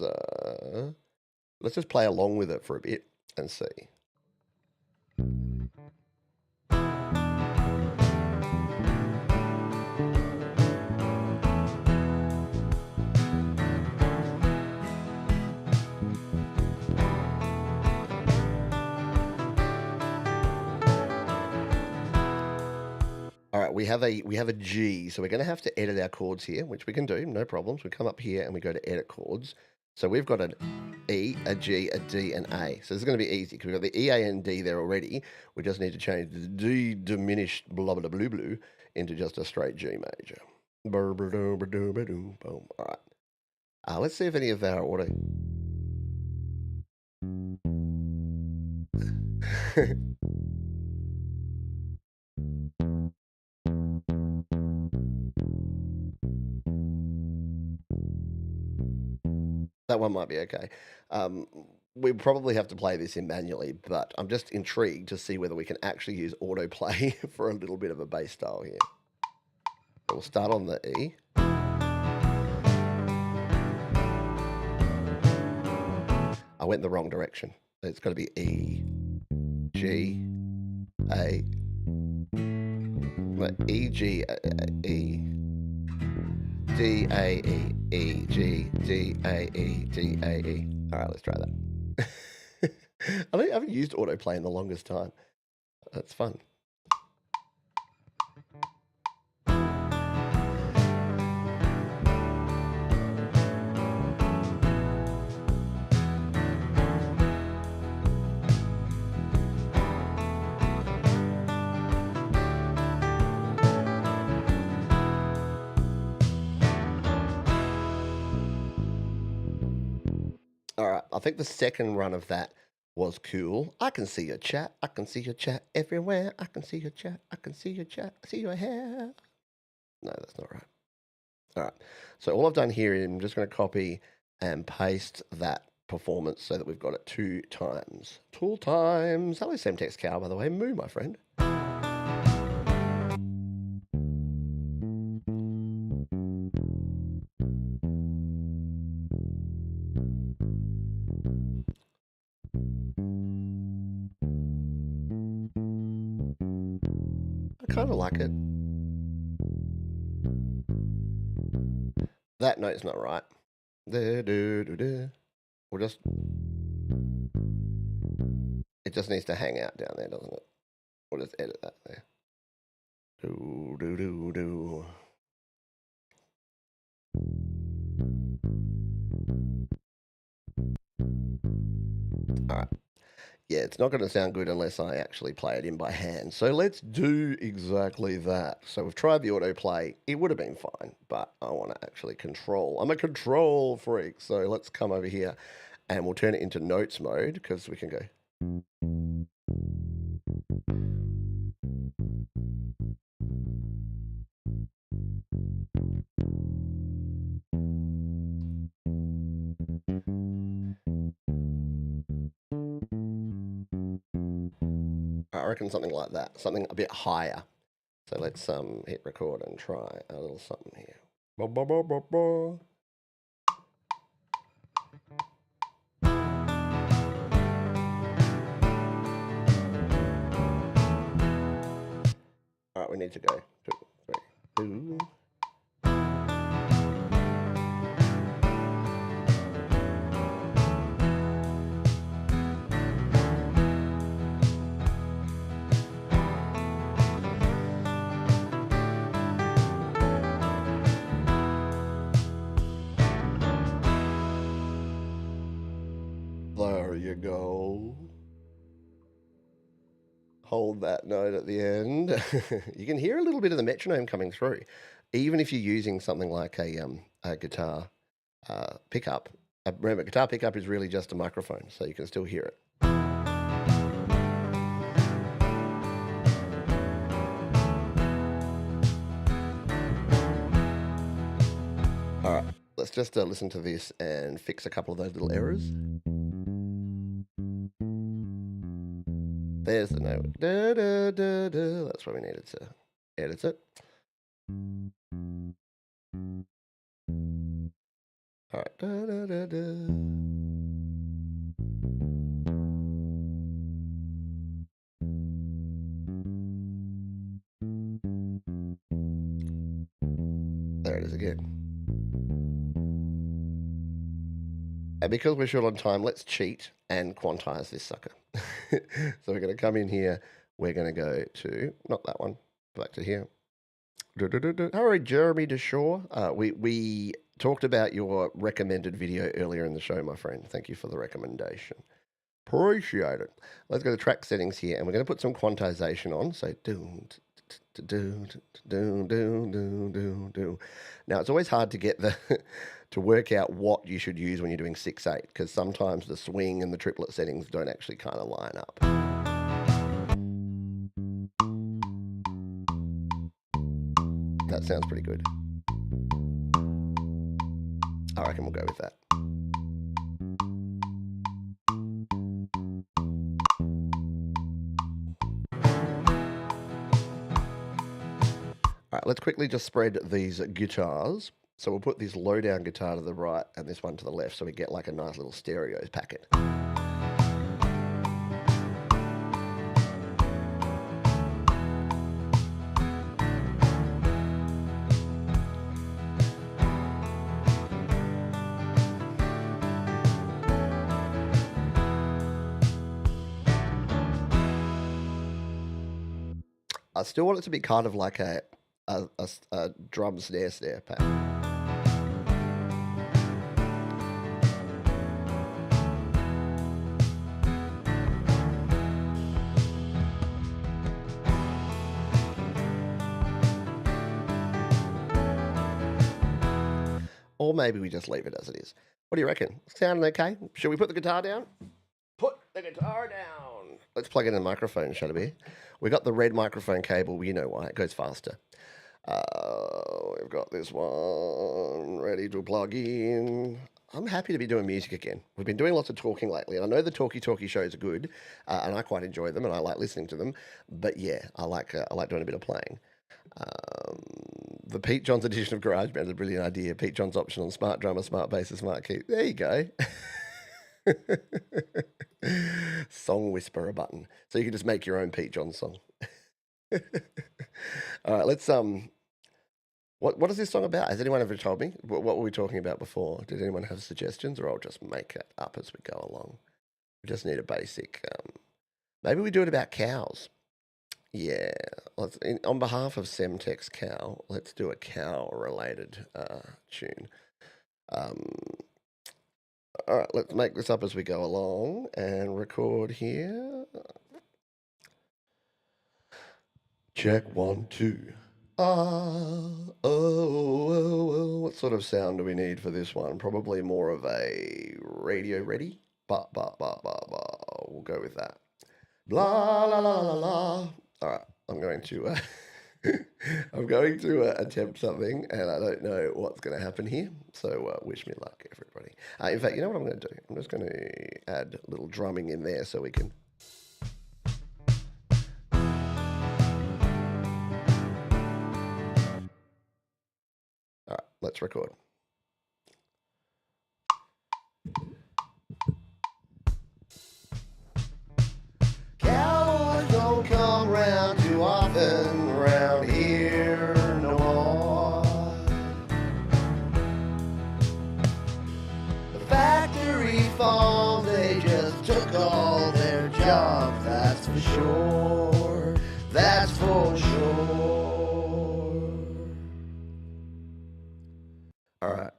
just play along with it for a bit and see. All right, we have a G, so we're going to have to edit our chords here, which we can do, no problems. We come up here and we go to edit chords. So we've got an E, a G, a D, and A. So this is going to be easy because we've got the E, A, and D there already. We just need to change the D diminished blah, blah, blah, blah, into just a straight G major. Boom. All right. Let's see if any of our auto... That one might be okay. We probably have to play this in manually, but I'm just intrigued to see whether we can actually use autoplay for a little bit of a bass style here. So we'll start on the E. I went the wrong direction. It's got to be E, G, A, E, G, E, D, A, E, E, G, D, A, E, D, A, E. All right, let's try that. I haven't used autoplay in the longest time. That's fun. All right, I think the second run of that was cool. I can see your chat. I can see your chat everywhere. I can see your chat. I can see your chat. I see your hair. No, that's not right. All right. So all I've done here is I'm just going to copy and paste that performance so that we've got it 2 times. 2 times. Hello, Semtex Cow, by the way. Moo, my friend. I kind of like it. That note's not right. We'll just... It just needs to hang out down there, doesn't it? We'll just edit that there. All right. Yeah, it's not going to sound good unless I actually play it in by hand. So let's do exactly that. So we've tried the autoplay. It would have been fine, but I want to actually control. I'm a control freak. So let's come over here and we'll turn it into notes mode because we can go. I reckon something like that, something a bit higher. So let's hit record and try a little something here. Ba, ba, ba, ba, ba. All right, we need to go 2, 3, 2. There you go. Hold that note at the end. You can hear a little bit of the metronome coming through, even if you're using something like a guitar pickup. Remember, guitar pickup is really just a microphone, so you can still hear it. All right, let's just listen to this and fix a couple of those little errors. There's the note. Da, da, da, da. That's where we needed to edit it. All right. Da, da, da, da. There it is again. And because we're short on time, let's cheat and quantize this sucker. So we're going to come in here. We're going to go to, not that one, back to here. All right, Jeremy Deshaw. We talked about your recommended video earlier in the show, my friend. Thank you for the recommendation. Appreciate it. Let's go to track settings here, and we're going to put some quantization on. So Now it's always hard to get the to work out what you should use when you're doing 6/8, because sometimes the swing and the triplet settings don't actually kind of line up. That sounds pretty good. I reckon we'll go with that. All right, let's quickly just spread these guitars. So we'll put this low down guitar to the right and this one to the left, so we get like a nice little stereo packet. I still want it to be kind of like a drum snare pack. Or maybe we just leave it as it is. What do you reckon? Sounding okay? Should we put the guitar down? Put the guitar down. Let's plug in a microphone, shall we? We got the red microphone cable. You know why. It goes faster. We've got this one ready to plug in. I'm happy to be doing music again. We've been doing lots of talking lately, and I know the talky shows are good, and I quite enjoy them, and I like listening to them. But yeah, I like doing a bit of playing. The Pete Johns edition of GarageBand is a brilliant idea. Pete Johns option on smart drummer, smart bass, smart key. There you go. Song whisperer button. So you can just make your own Pete Johns song. All right, let's what is this song about? Has anyone ever told me? What were we talking about before? Did anyone have suggestions, or I'll just make it up as we go along? We just need a basic. Maybe we do it about cows. Yeah, on behalf of Semtex Cow, let's do a cow-related tune. All right, let's make this up as we go along and record here. Check 1, 2. What sort of sound do we need for this one? Probably more of a radio ready. Ba. We'll go with that. Blah la la la la. All right, I'm going to attempt something, and I don't know what's going to happen here. So wish me luck, everybody. In fact, you know what I'm going to do? I'm just going to add a little drumming in there so we can. All right, let's record. Cowboys don't come round too often round here no more. The factory farms, they just took all their jobs, that's for sure. That's for sure. All right,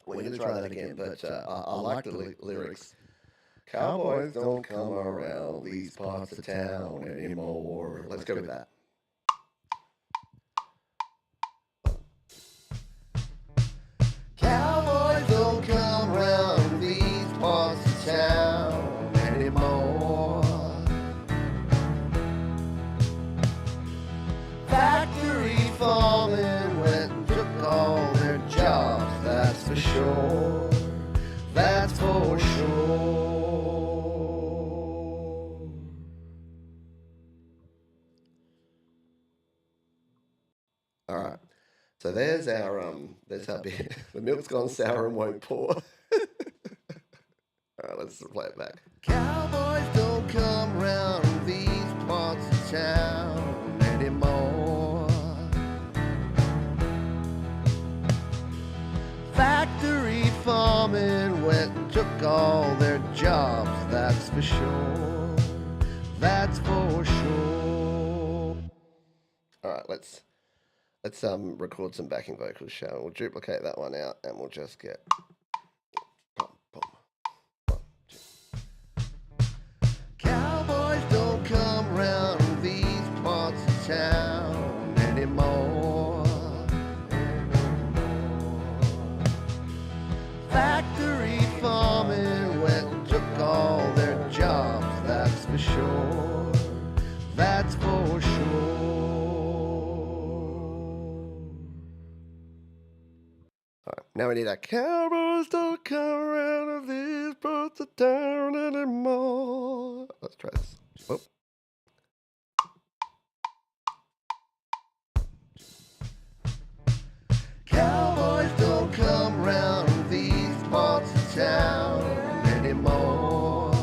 we're going to try that again, but I like the lyrics. Cowboys don't come around these parts of town anymore. Let's go with that. Cowboys don't come around these parts of town anymore. Factory farming went and took all their jobs, that's for sure. That's for sure. All right. So there's our bit. The milk's gone sour and won't pour. All right, let's play it back. Cowboys don't come round these parts of town anymore. Factory farming went and took all their jobs, that's for sure. That's for sure. All right, let's record some backing vocals, shall we? We'll duplicate that one out and we'll just get boom, boom, 1, 2. Cowboys don't come round these parts of town anymore. Factory farming went and took all their jobs, that's for sure. That's for sure. Now we need a cowboys don't come around of these parts of town anymore. Let's try this. Whoop. Cowboys don't come around these parts of town anymore.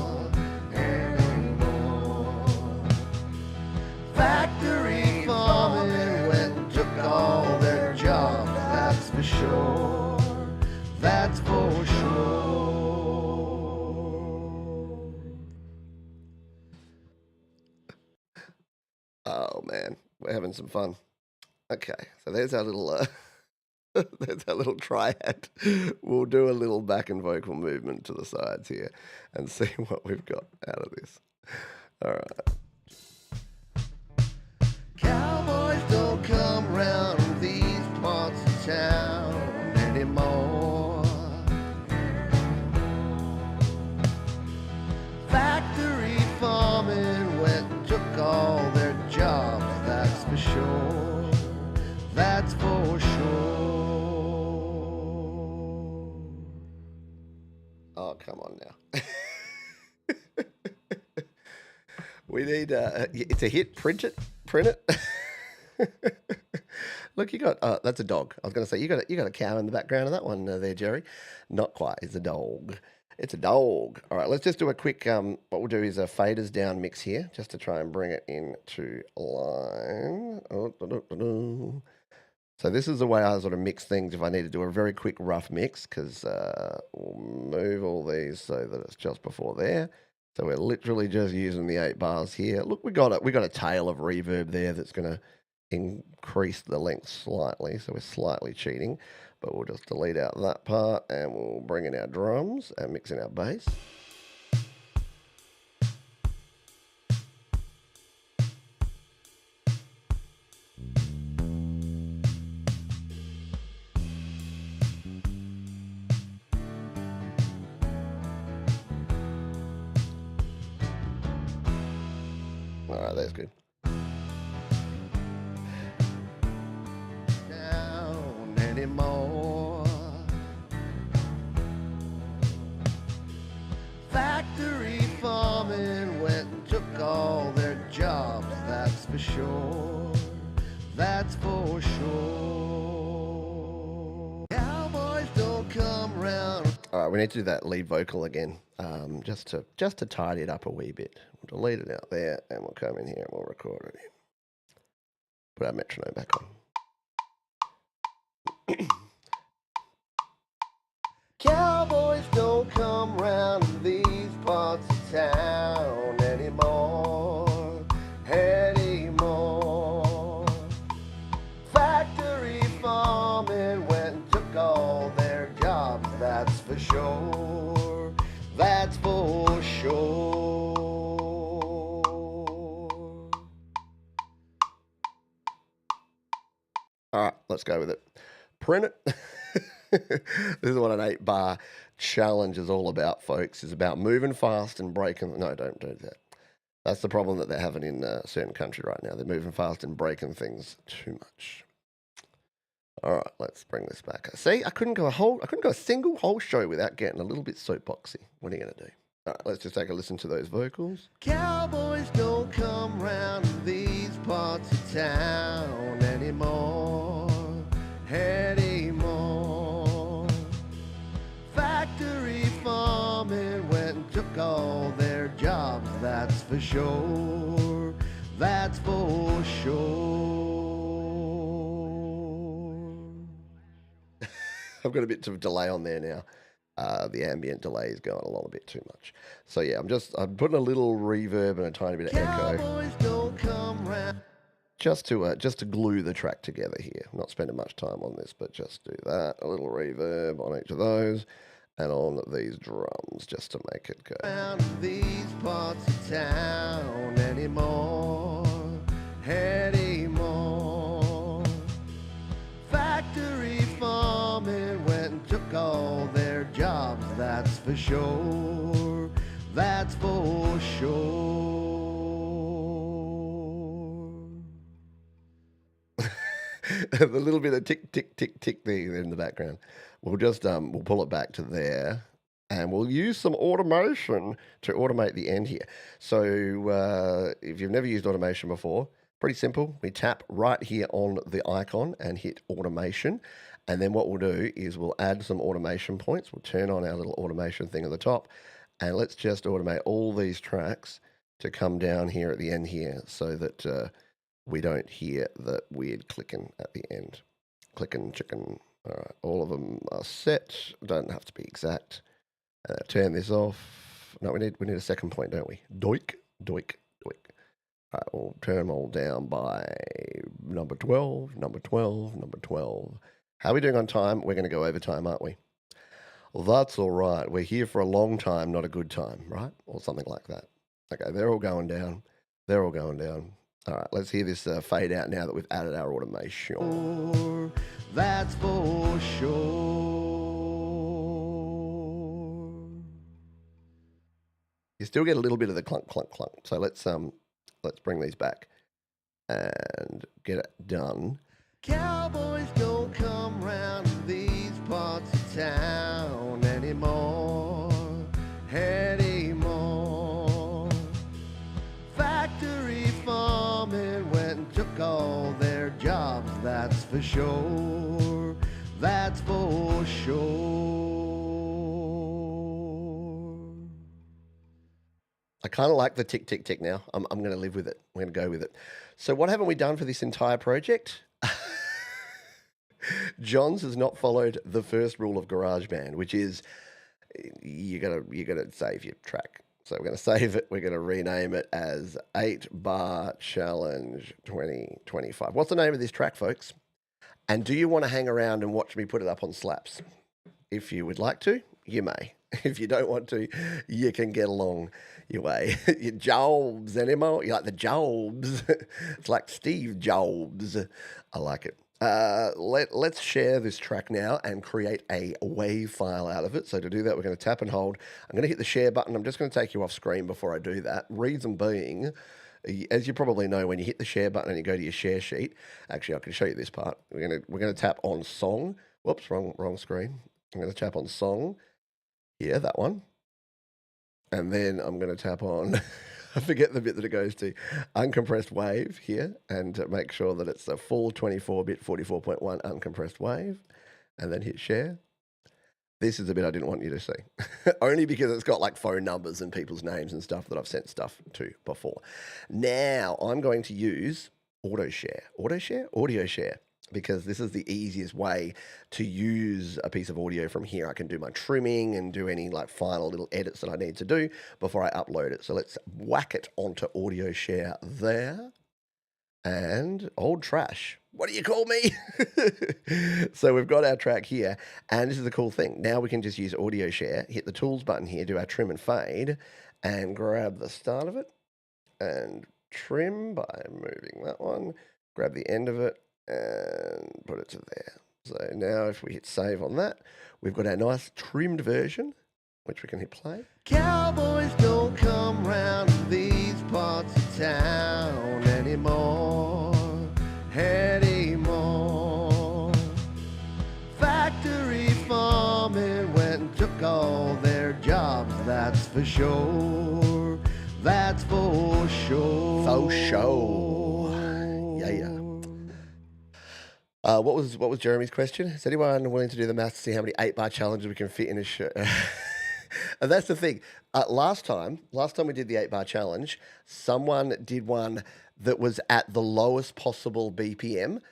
Factory farming went and took all their jobs, that's for sure. That's for sure. Oh man, we're having some fun. Okay, so there's our little there's our little triad. We'll do a little back and vocal movement to the sides here and see what we've got out of this. All right. Cowboys don't come round these parts of town anymore. Factory farming went and took all their jobs, that's for sure. That's for sure. Oh, come on now. We need it's a hit. Print it. Look, you got that's a dog. I was going to say you got a cow in the background of that one there, Jerry. Not quite. It's a dog. It's a dog. All right, let's just do a quick. What we'll do is a faders down mix here, just to try and bring it into line. So this is the way I sort of mix things if I need to do a very quick rough mix, because we'll move all these so that it's just before there. So we're literally just using the 8 bars here. Look, we got a tail of reverb there that's going to increase the length slightly, so we're slightly cheating, but we'll just delete out that part and we'll bring in our drums and mix in our bass. All right, that's good. Down anymore. Factory farming went and took all their jobs, that's for sure. That's for sure. Cowboys don't come round. All right, we need to do that lead vocal again, just to tidy it up a wee bit. We'll delete it out there, and we'll come in here and we'll record it in. Put our metronome back on. Cowboys don't come round these parts of town anymore. Factory farming went and took all their jobs, that's for sure. That's for sure. sure. All right, let's go with it. Print it. This is what an 8-bar challenge is all about, folks. It's about moving fast and breaking. No, don't do that. That's the problem that they're having in a certain country right now. They're moving fast and breaking things too much. All right, let's bring this back. See, I couldn't go a single whole show without getting a little bit soapboxy. What are you gonna do? All right, let's just take a listen to those vocals. Cowboys don't come round these parts of town anymore. Factory farming went and took all their jobs, that's for sure. That's for sure. I've got a bit of delay on there now. The ambient delay is going along a bit too much. So yeah, I'm putting a little reverb and a tiny bit of echo. Don't come round. Just to glue the track together here. I'm not spending much time on this, but just do that. A little reverb on each of those and on these drums just to make it go. Around these parts of town anymore. Factory farming went and took all their jobs, that's for sure. That's for sure. The little bit of tick, tick, tick, tick there in the background. We'll just we'll pull it back to there, and we'll use some automation to automate the end here. So if you've never used automation before, pretty simple. We tap right here on the icon and hit automation, and then what we'll do is we'll add some automation points. We'll turn on our little automation thing at the top, and let's just automate all these tracks to come down here at the end here, so that we don't hear the weird clicking at the end. Clicking chicken. All right, all of them are set. Don't have to be exact. Turn this off. No, we need a second point, don't we? Doik, doik, doik. All right, we'll turn them all down by number 12, number 12, number 12. How are we doing on time? We're going to go over time, aren't we? Well, that's all right. We're here for a long time, not a good time, right? Or something like that. Okay, they're all going down. They're all going down. All right, let's hear this fade out now that we've added our automation. That's for sure. You still get a little bit of the clunk, clunk, clunk. So let's bring these back and get it done. Cowboys don't come round these parts of town anymore. Factory farming went and took all their jobs, that's for sure. That's for sure. I kind of like the tick, tick, tick now. I'm going to live with it. We're going to go with it. So what haven't we done for this entire project? Johns has not followed the first rule of GarageBand, which is you gotta save your track. So we're going to save it. We're going to rename it as 8-Bar Challenge 2025. What's the name of this track, folks? And do you want to hang around and watch me put it up on slaps? If you would like to, you may. If you don't want to, you can get along your way. Your Jobs anymore? You like the Jobs? It's like Steve Jobs. I like it. Let's share this track now and create a WAV file out of it. So to do that, we're going to tap and hold. I'm going to hit the share button. I'm just going to take you off screen before I do that. Reason being, as you probably know, when you hit the share button and you go to your share sheet, actually, I can show you this part. We're going to tap on song. Whoops, wrong screen. I'm going to tap on song. Yeah, that one. And then I'm going to tap on, I forget the bit that it goes to, uncompressed wave here, and make sure that it's a full 24-bit 44.1 uncompressed wave, and then hit share. This is the bit I didn't want you to see, only because it's got like phone numbers and people's names and stuff that I've sent stuff to before. Now I'm going to use audio share, because this is the easiest way to use a piece of audio from here. I can do my trimming and do any like final little edits that I need to do before I upload it. So let's whack it onto audio share there. and old trash. What do you call me? So we've got our track here, and this is the cool thing. Now we can just use audio share, hit the tools button here, do our trim and fade, and grab the start of it, and trim by moving that one, grab the end of it, and put it to there. So now if we hit save on that, we've got our nice trimmed version, which we can hit play. Cowboys don't come round these parts of town anymore. Factory farming went and took all their jobs, that's for sure. That's for sure. For sure. Yeah. What was Jeremy's question? Is anyone willing to do the math to see how many 8-bar challenges we can fit in a show? And that's the thing. Last time we did the 8-bar challenge, someone did one that was at the lowest possible BPM,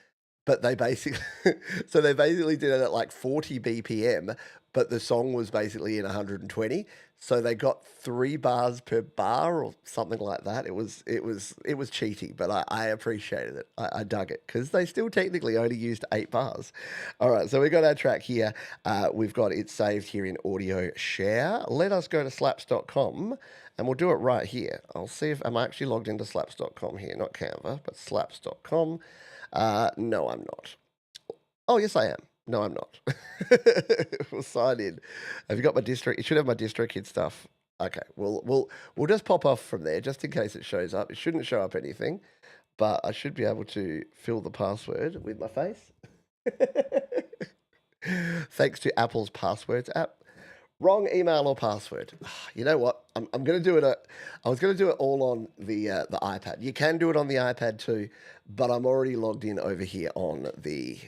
but they basically did it at like 40 BPM, but the song was basically in 120. So they got 3 bars per bar or something like that. It was cheaty, but I appreciated it. I dug it because they still technically only used 8 bars. All right, so we got our track here. We've got it saved here in audio share. Let us go to slaps.com and we'll do it right here. I'll see if I'm actually logged into slaps.com here, not Canva, but slaps.com. No, I'm not. Oh, yes, I am. No, I'm not. We'll sign in. Have you got my distro? It should have my DistroKid stuff. Okay, we'll just pop off from there just in case it shows up. It shouldn't show up anything, but I should be able to fill the password with my face. Thanks to Apple's passwords app. Wrong email or password. You know what? I'm going to do it. I was going to do it all on the iPad. You can do it on the iPad too, but I'm already logged in over here on the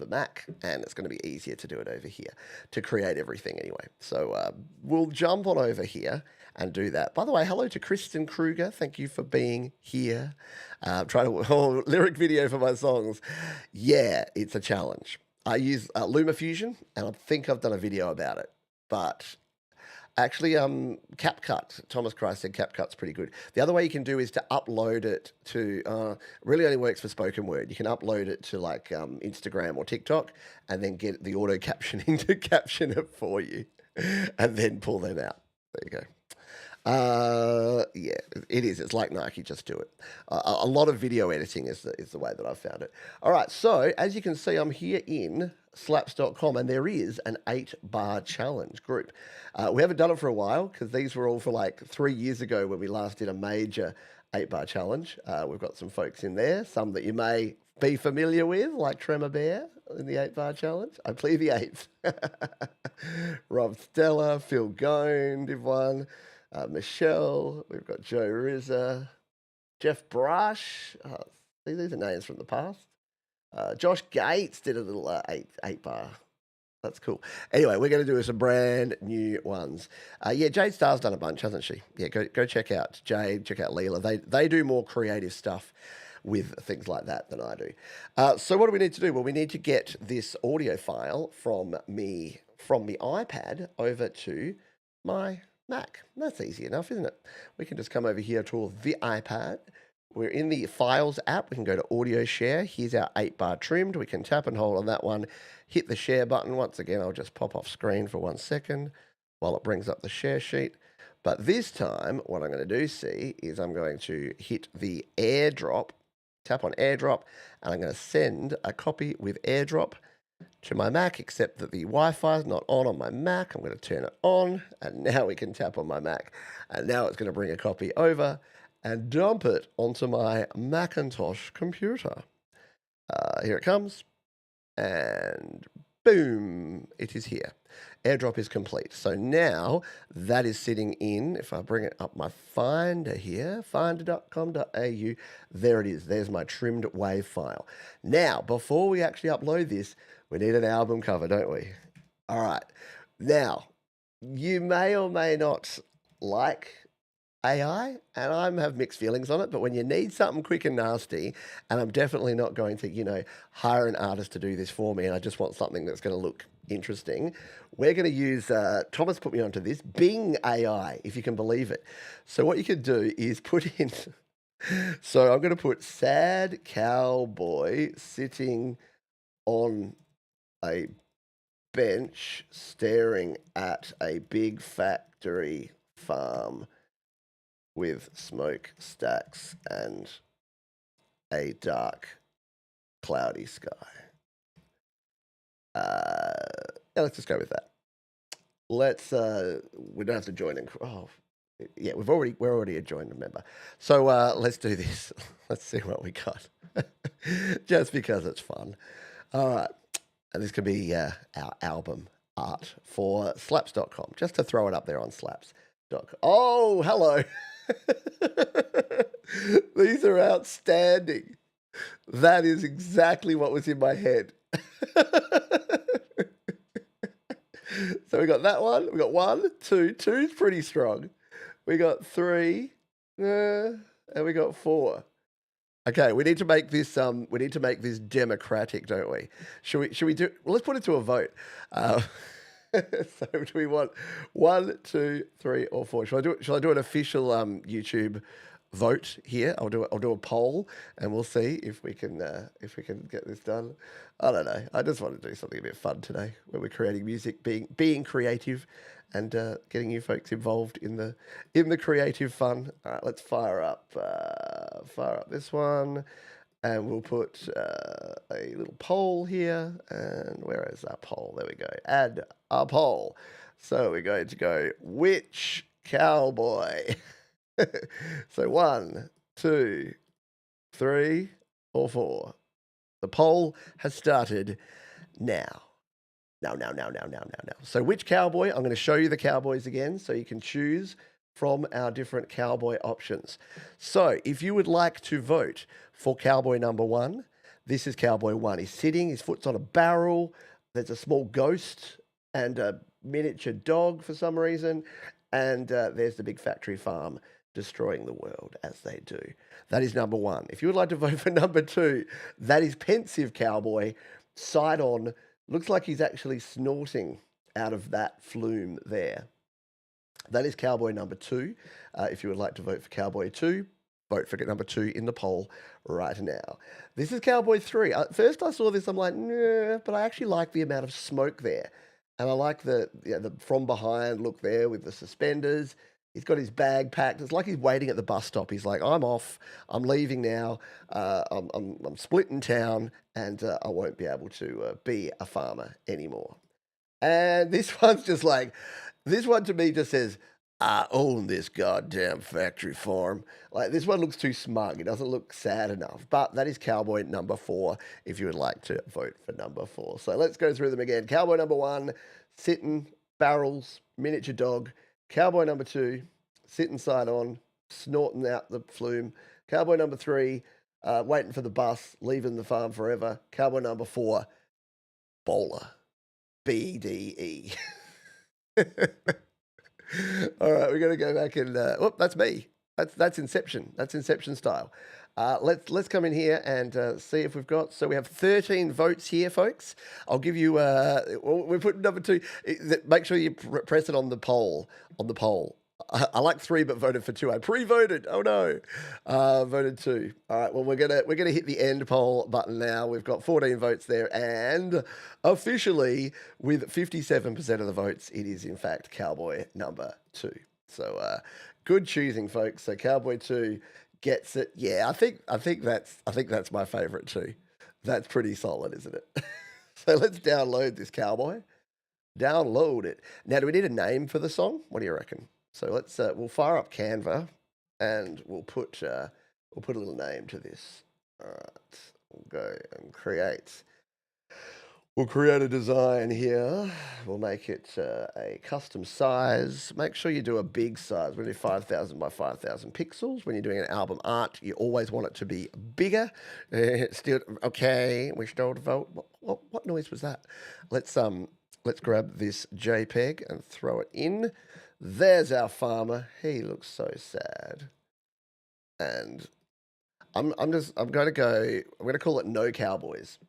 Mac, and it's going to be easier to do it over here to create everything anyway. So we'll jump on over here and do that. By the way, hello to Kristen Kruger. Thank you for being here. Trying to lyric video for my songs. Yeah, it's a challenge. I use LumaFusion, and I think I've done a video about it. But actually, CapCut, Thomas Christ said CapCut's pretty good. The other way you can do is to upload it to, really only works for spoken word. You can upload it to like Instagram or TikTok, and then get the auto captioning to caption it for you, and then pull them out. There you go. Yeah, it is. It's like Nike, just do it. A lot of video editing is the way that I've found it. All right, so as you can see, I'm here in slaps.com, and there is an 8-bar challenge group. We haven't done it for a while because these were all for like 3 years ago when we last did a major 8-bar challenge. We've got some folks in there, some that you may be familiar with, like Tremor Bear in the 8-bar challenge. I plead the 8th. Rob Stella, Phil Gone did one. Michelle, we've got Joe Rizza, Jeff Brush. These are names from the past. Josh Gates did a little 8-bar. That's cool. Anyway, we're going to do some brand new ones. Yeah, Jade Starr's done a bunch, hasn't she? Yeah, go check out Jade, check out Leela. They do more creative stuff with things like that than I do. So what do we need to do? Well, we need to get this audio file from the iPad over to my Mac. That's easy enough, isn't it? We can just come over here to the iPad. We're in the Files app. We can go to Audio Share. Here's our 8-bar trimmed. We can tap and hold on that one, hit the share button. Once again, I'll just pop off screen for 1 second while it brings up the share sheet. But this time, what I'm going to do, see, is I'm going to hit the AirDrop, tap on AirDrop, and I'm going to send a copy with AirDrop to my Mac, except that the Wi-Fi is not on my Mac. I'm going to turn it on, and now we can tap on my Mac. And now it's going to bring a copy over and dump it onto my Macintosh computer. Here it comes, and boom, it is here. AirDrop is complete. So now that is sitting in, if I bring it up my Finder here, finder.com.au, there it is. There's my trimmed WAV file. Now, before we actually upload this, we need an album cover, don't we? All right. Now, you may or may not like AI, and I have mixed feelings on it, but when you need something quick and nasty, and I'm definitely not going to, hire an artist to do this for me, and I just want something that's going to look interesting, we're going to use, Thomas put me onto this, Bing AI, if you can believe it. So what you can do is put in So I'm going to put sad cowboy sitting on a bench staring at a big factory farm with smokestacks and a dark, cloudy sky. Yeah, let's just go with that. Let's. We don't have to join in. Oh, yeah, we're already a joined member. So let's do this. Let's see what we got. Just because it's fun. All right. And this could be our album art for slaps.com, just to throw it up there on slaps.com. Oh, hello. These are outstanding. That is exactly what was in my head. So we got that one. We got one, two. Two's pretty strong. We got three, and we got four. Okay, we need to make this democratic, don't we? Should we do? Well, let's put it to a vote. So do we want one, two, three, or four? Shall I do an official YouTube vote here? I'll do a poll, and we'll see if we can get this done. I don't know. I just want to do something a bit fun today, where we're creating music, being creative, and getting you folks involved in the creative fun. All right, let's fire up this one, and we'll put a little poll here. And where is our poll? There we go. Add a poll. So we're going to go, which cowboy? So 1, 2, 3, or 4. The poll has started now. Now. So which cowboy? I'm going to show you the cowboys again so you can choose from our different cowboy options. So if you would like to vote for cowboy number 1, this is cowboy 1. He's sitting, his foot's on a barrel. There's a small ghost and a miniature dog for some reason. And there's the big factory farm destroying the world as they do. That is number 1. If you would like to vote for number 2, that is pensive cowboy, side on. Looks like he's actually snorting out of that flume there. That is cowboy number 2. If you would like to vote for cowboy 2, vote for number 2 in the poll right now. This is cowboy 3. First I saw this, I'm like, nah, but I actually like the amount of smoke there. And I like the from behind look there with the suspenders. He's got his bag packed. It's like he's waiting at the bus stop. He's like, I'm off. I'm leaving now. I'm splitting town, and I won't be able to be a farmer anymore. And this one's just like, this one to me just says, I own this goddamn factory farm. Like, this one looks too smug. It doesn't look sad enough. But that is cowboy number 4, if you would like to vote for number 4. So let's go through them again. Cowboy number 1, sitting, barrels, miniature dog. Cowboy number 2, sitting side on, snorting out the flume. Cowboy number 3, waiting for the bus, leaving the farm forever. Cowboy number 4, bowler. BDE. All right, we're going to go back and that's me. That's Inception. That's Inception style. Let's come in here and see if we've got. So we have 13 votes here, folks. I'll give you. We're putting number 2. Make sure you press it on the poll. I like 3, but voted for 2. I pre-voted. Oh no, voted 2. All right. Well, we're gonna hit the end poll button now. We've got 14 votes there, and officially, with 57% of the votes, it is in fact cowboy number 2. So good choosing, folks. So cowboy 2 gets it. Yeah, I think that's my favorite too. That's pretty solid, isn't it? So let's download this cowboy. Download it. Now, do we need a name for the song? What do you reckon? So let's we'll fire up Canva, and we'll put a little name to this. All right, we'll go and create. We'll create a design here. We'll make it a custom size. Make sure you do a big size. We're going to do 5,000 by 5,000 pixels. When you're doing an album art, you always want it to be bigger. Still okay. We still vote. What noise was that? Let's grab this JPEG and throw it in. There's our farmer. He looks so sad. And I'm going to call it No Cowboys.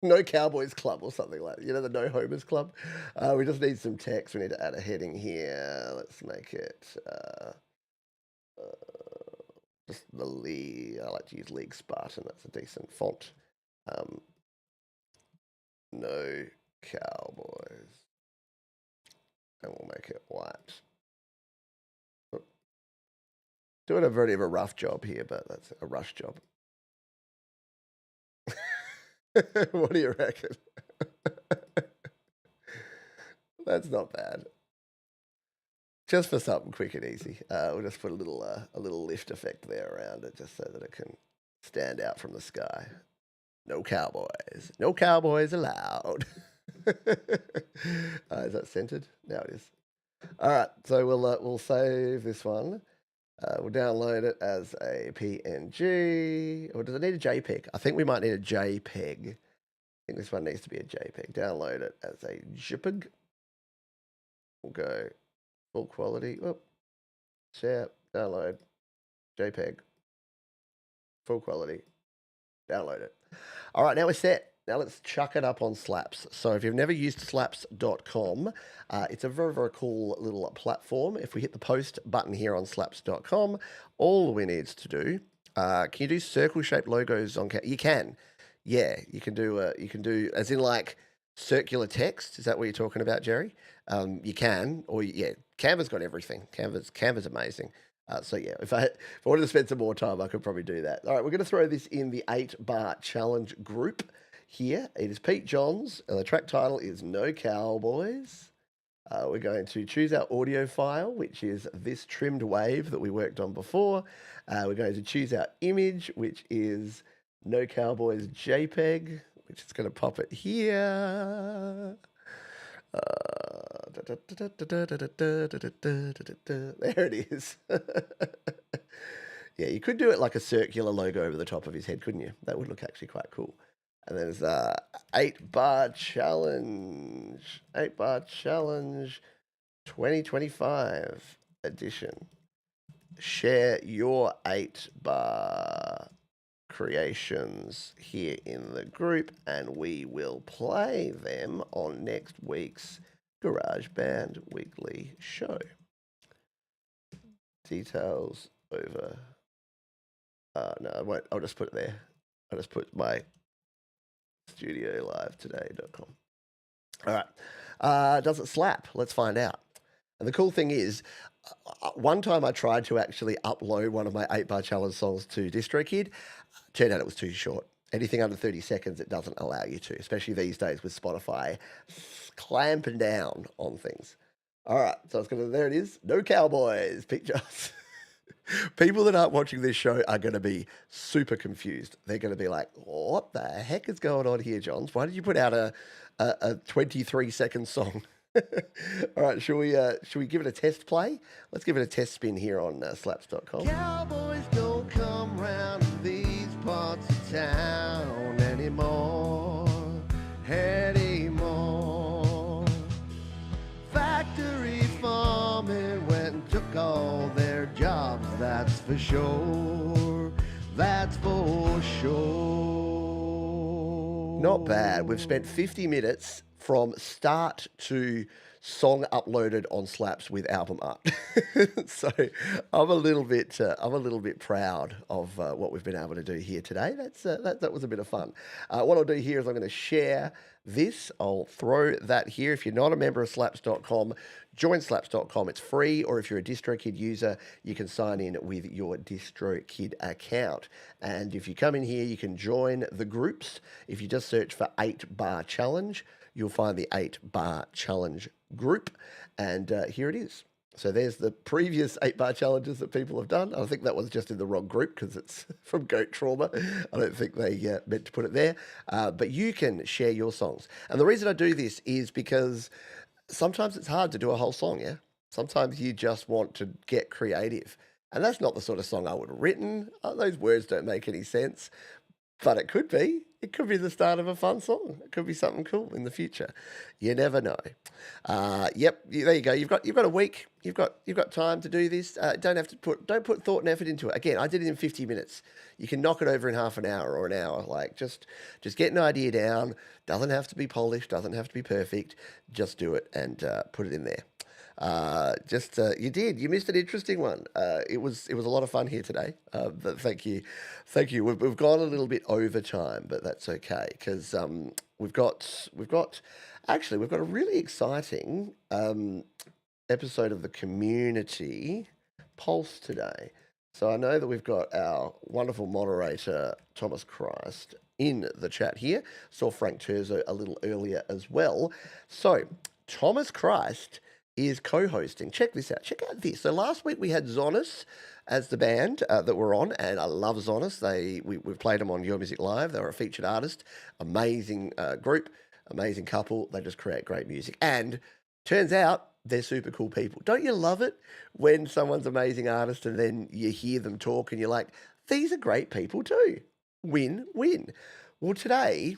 No Cowboys Club or something like that. You know, the No Homers Club? We just need some text. We need to add a heading here. Let's make it just the League. I like to use League Spartan. That's a decent font. No Cowboys. And we'll make it white. Doing a very rough job here, but that's a rush job. What do you reckon? That's not bad. Just for something quick and easy, we'll just put a little lift effect there around it, just so that it can stand out from the sky. No cowboys. No cowboys allowed. Is that centered? Now it is. All right, so we'll save this one. We'll download it as a PNG. Or does it need a JPEG? I think we might need a JPEG. I think this one needs to be a JPEG. Download it as a JPEG. We'll go full quality. Oh, share, download, JPEG, full quality, download it. All right, now we're set. Now let's chuck it up on Slaps. So if you've never used slaps.com, it's a very cool little platform. If we hit the post button here on slaps.com, all we need to do, can you do circle-shaped logos on You can. Yeah, you can do, as in like circular text. Is that what you're talking about, Jerry? You can, or yeah, Canva's got everything. Canva's amazing. So yeah, if I wanted to spend some more time, I could probably do that. All right, we're going to throw this in the 8-bar challenge group here. It is Pete Johns, and the track title is No Cowboys. We're going to choose our audio file, which is this trimmed wave that we worked on before. We're going to choose our image, which is No Cowboys JPEG, which is going to pop it here. There it is. Yeah, you could do it like a circular logo over the top of his head, couldn't you? That would look actually quite cool. And there's 8-bar challenge. 8-bar challenge 2025 edition. Share your 8-bar creations here in the group, and we will play them on next week's GarageBand Weekly show. Details over. No, I won't. I'll just put it there. I'll just put my studiolive.today.com. All right. Does it slap? Let's find out. And the cool thing is, one time I tried to actually upload one of my 8-bar challenge songs to DistroKid. Turned out it was too short. Anything under 30 seconds, it doesn't allow you to, especially these days with Spotify clamping down on things. All right, so there it is. No Cowboys, Pete Johns. People that aren't watching this show are going to be super confused. They're going to be like, what the heck is going on here, Johns? Why did you put out a 23-second song? All right, should we give it a test play? Let's give it a test spin here on slaps.com. Cowboys don't come round to these parts of town anymore. Factory farming went and took all their jobs, that's for sure. That's for sure. Not bad. We've spent 50 minutes from start to song uploaded on Slaps with album art. So I'm a little bit proud of what we've been able to do here today. That was a bit of fun. What I'll do here is I'm going to share this. I'll throw that here. If you're not a member of slaps.com, join slaps.com. It's free, or if you're a DistroKid user, you can sign in with your DistroKid account. And if you come in here, you can join the groups. If you just search for 8-bar challenge, you'll find the 8-bar challenge group, and here it is. So there's the previous 8-bar challenges that people have done. I think that was just in the wrong group because it's from Goat Trauma. I don't think they meant to put it there. But you can share your songs. And the reason I do this is because sometimes it's hard to do a whole song, yeah? Sometimes you just want to get creative. And that's not the sort of song I would have written. Those words don't make any sense. But it could be. It could be the start of a fun song. It could be something cool in the future. You never know. Yep, there you go. You've got a week. You've got time to do this. Don't put thought and effort into it. Again, I did it in 50 minutes. You can knock it over in half an hour or an hour. Like just get an idea down. Doesn't have to be polished. Doesn't have to be perfect. Just do it and put it in there. You did. You missed an interesting one. It was a lot of fun here today. But thank you. We've gone a little bit over time, but that's okay because we've got actually we've got a really exciting episode of the community pulse today. So I know that we've got our wonderful moderator Thomas Christ in the chat here. Saw Frank Terzo a little earlier as well. So Thomas Christ is co-hosting. Check this out. Check out this. So last week we had Zonis as the band that we're on, and I love Zonis. We've played them on Your Music Live. They were a featured artist, amazing group, amazing couple. They just create great music, and turns out they're super cool people. Don't you love it when someone's an amazing artist and then you hear them talk and you're like, these are great people too. Win, win. Well, today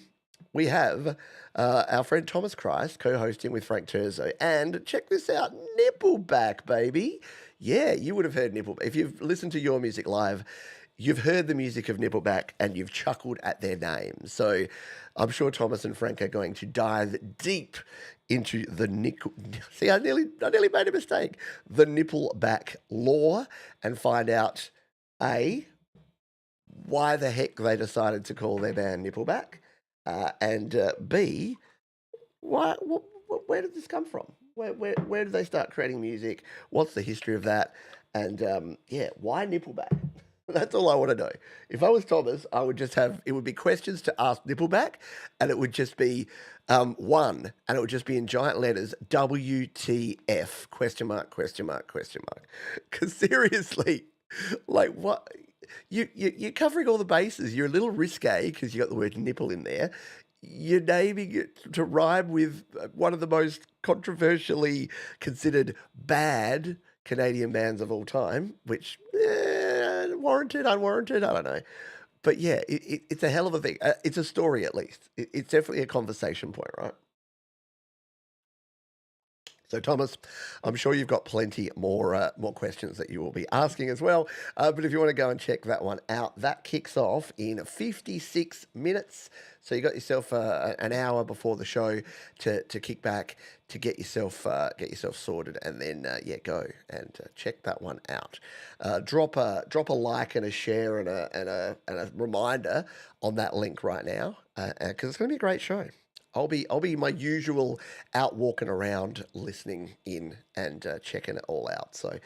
we have our friend Thomas Christ co-hosting with Frank Terzo. And check this out, Nippleback, baby. Yeah, you would have heard Nippleback. If you've listened to Your Music Live, you've heard the music of Nippleback and you've chuckled at their names. So I'm sure Thomas and Frank are going to dive deep into the nickel. See, I nearly made a mistake. The Nippleback lore and find out why the heck they decided to call their band Nippleback, and B, where did this come from? Where did they start creating music? What's the history of that? And yeah, why Nippleback? That's all I want to know. If I was Thomas, I would just have, it would be questions to ask Nippleback, and it would just be one, and it would just be in giant letters, WTF, question mark, question mark, question mark. Because seriously, like what, you're covering all the bases. You're a little risque because you got the word nipple in there. You're naming it to rhyme with one of the most controversially considered bad Canadian bands of all time, which warranted, unwarranted, I don't know. But yeah, it's a hell of a thing. It's a story, at least. It's definitely a conversation point, right? So, Thomas, I'm sure you've got plenty more questions that you will be asking as well. But if you want to go and check that one out, that kicks off in 56 minutes. So you got yourself an hour before the show to kick back, to get yourself sorted, and then go and check that one out. Drop a like and a share and a reminder on that link right now because it's going to be a great show. I'll be my usual out walking around, listening in and checking it all out. So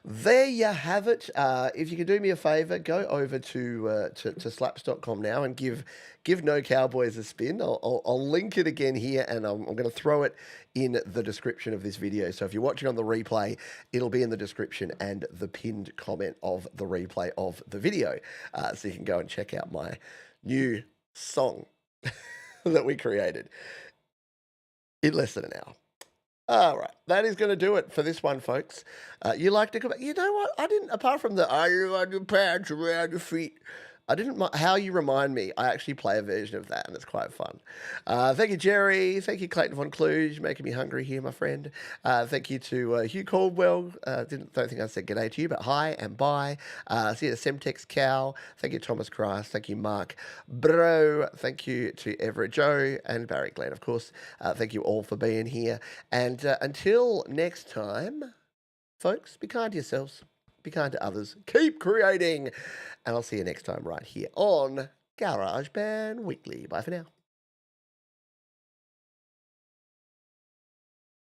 there you have it. If you can do me a favor, go over to slaps.com now and give No Cowboys a spin. I'll link it again here, and I'm going to throw it in the description of this video. So if you're watching on the replay, it'll be in the description and the pinned comment of the replay of the video. So you can go and check out my new song that we created in less than an hour. All right, that is going to do it for this one, folks. You like to come back? You know what? I didn't, apart from the "Are you on your pants around your feet?" I didn't. How you remind me? I actually play a version of that, and it's quite fun. Thank you, Jerry. Thank you, Clayton von Kluge, making me hungry here, my friend. Thank you to Hugh Caldwell. Don't think I said g'day to you, but hi and bye. See you to Semtex Cow. Thank you, Thomas Christ. Thank you, Mark Bro. Thank you to Everett Joe and Barry Glenn, of course. Thank you all for being here. And until next time, folks, be kind to yourselves. Be kind to others. Keep creating. And I'll see you next time right here on GarageBand Weekly. Bye for now.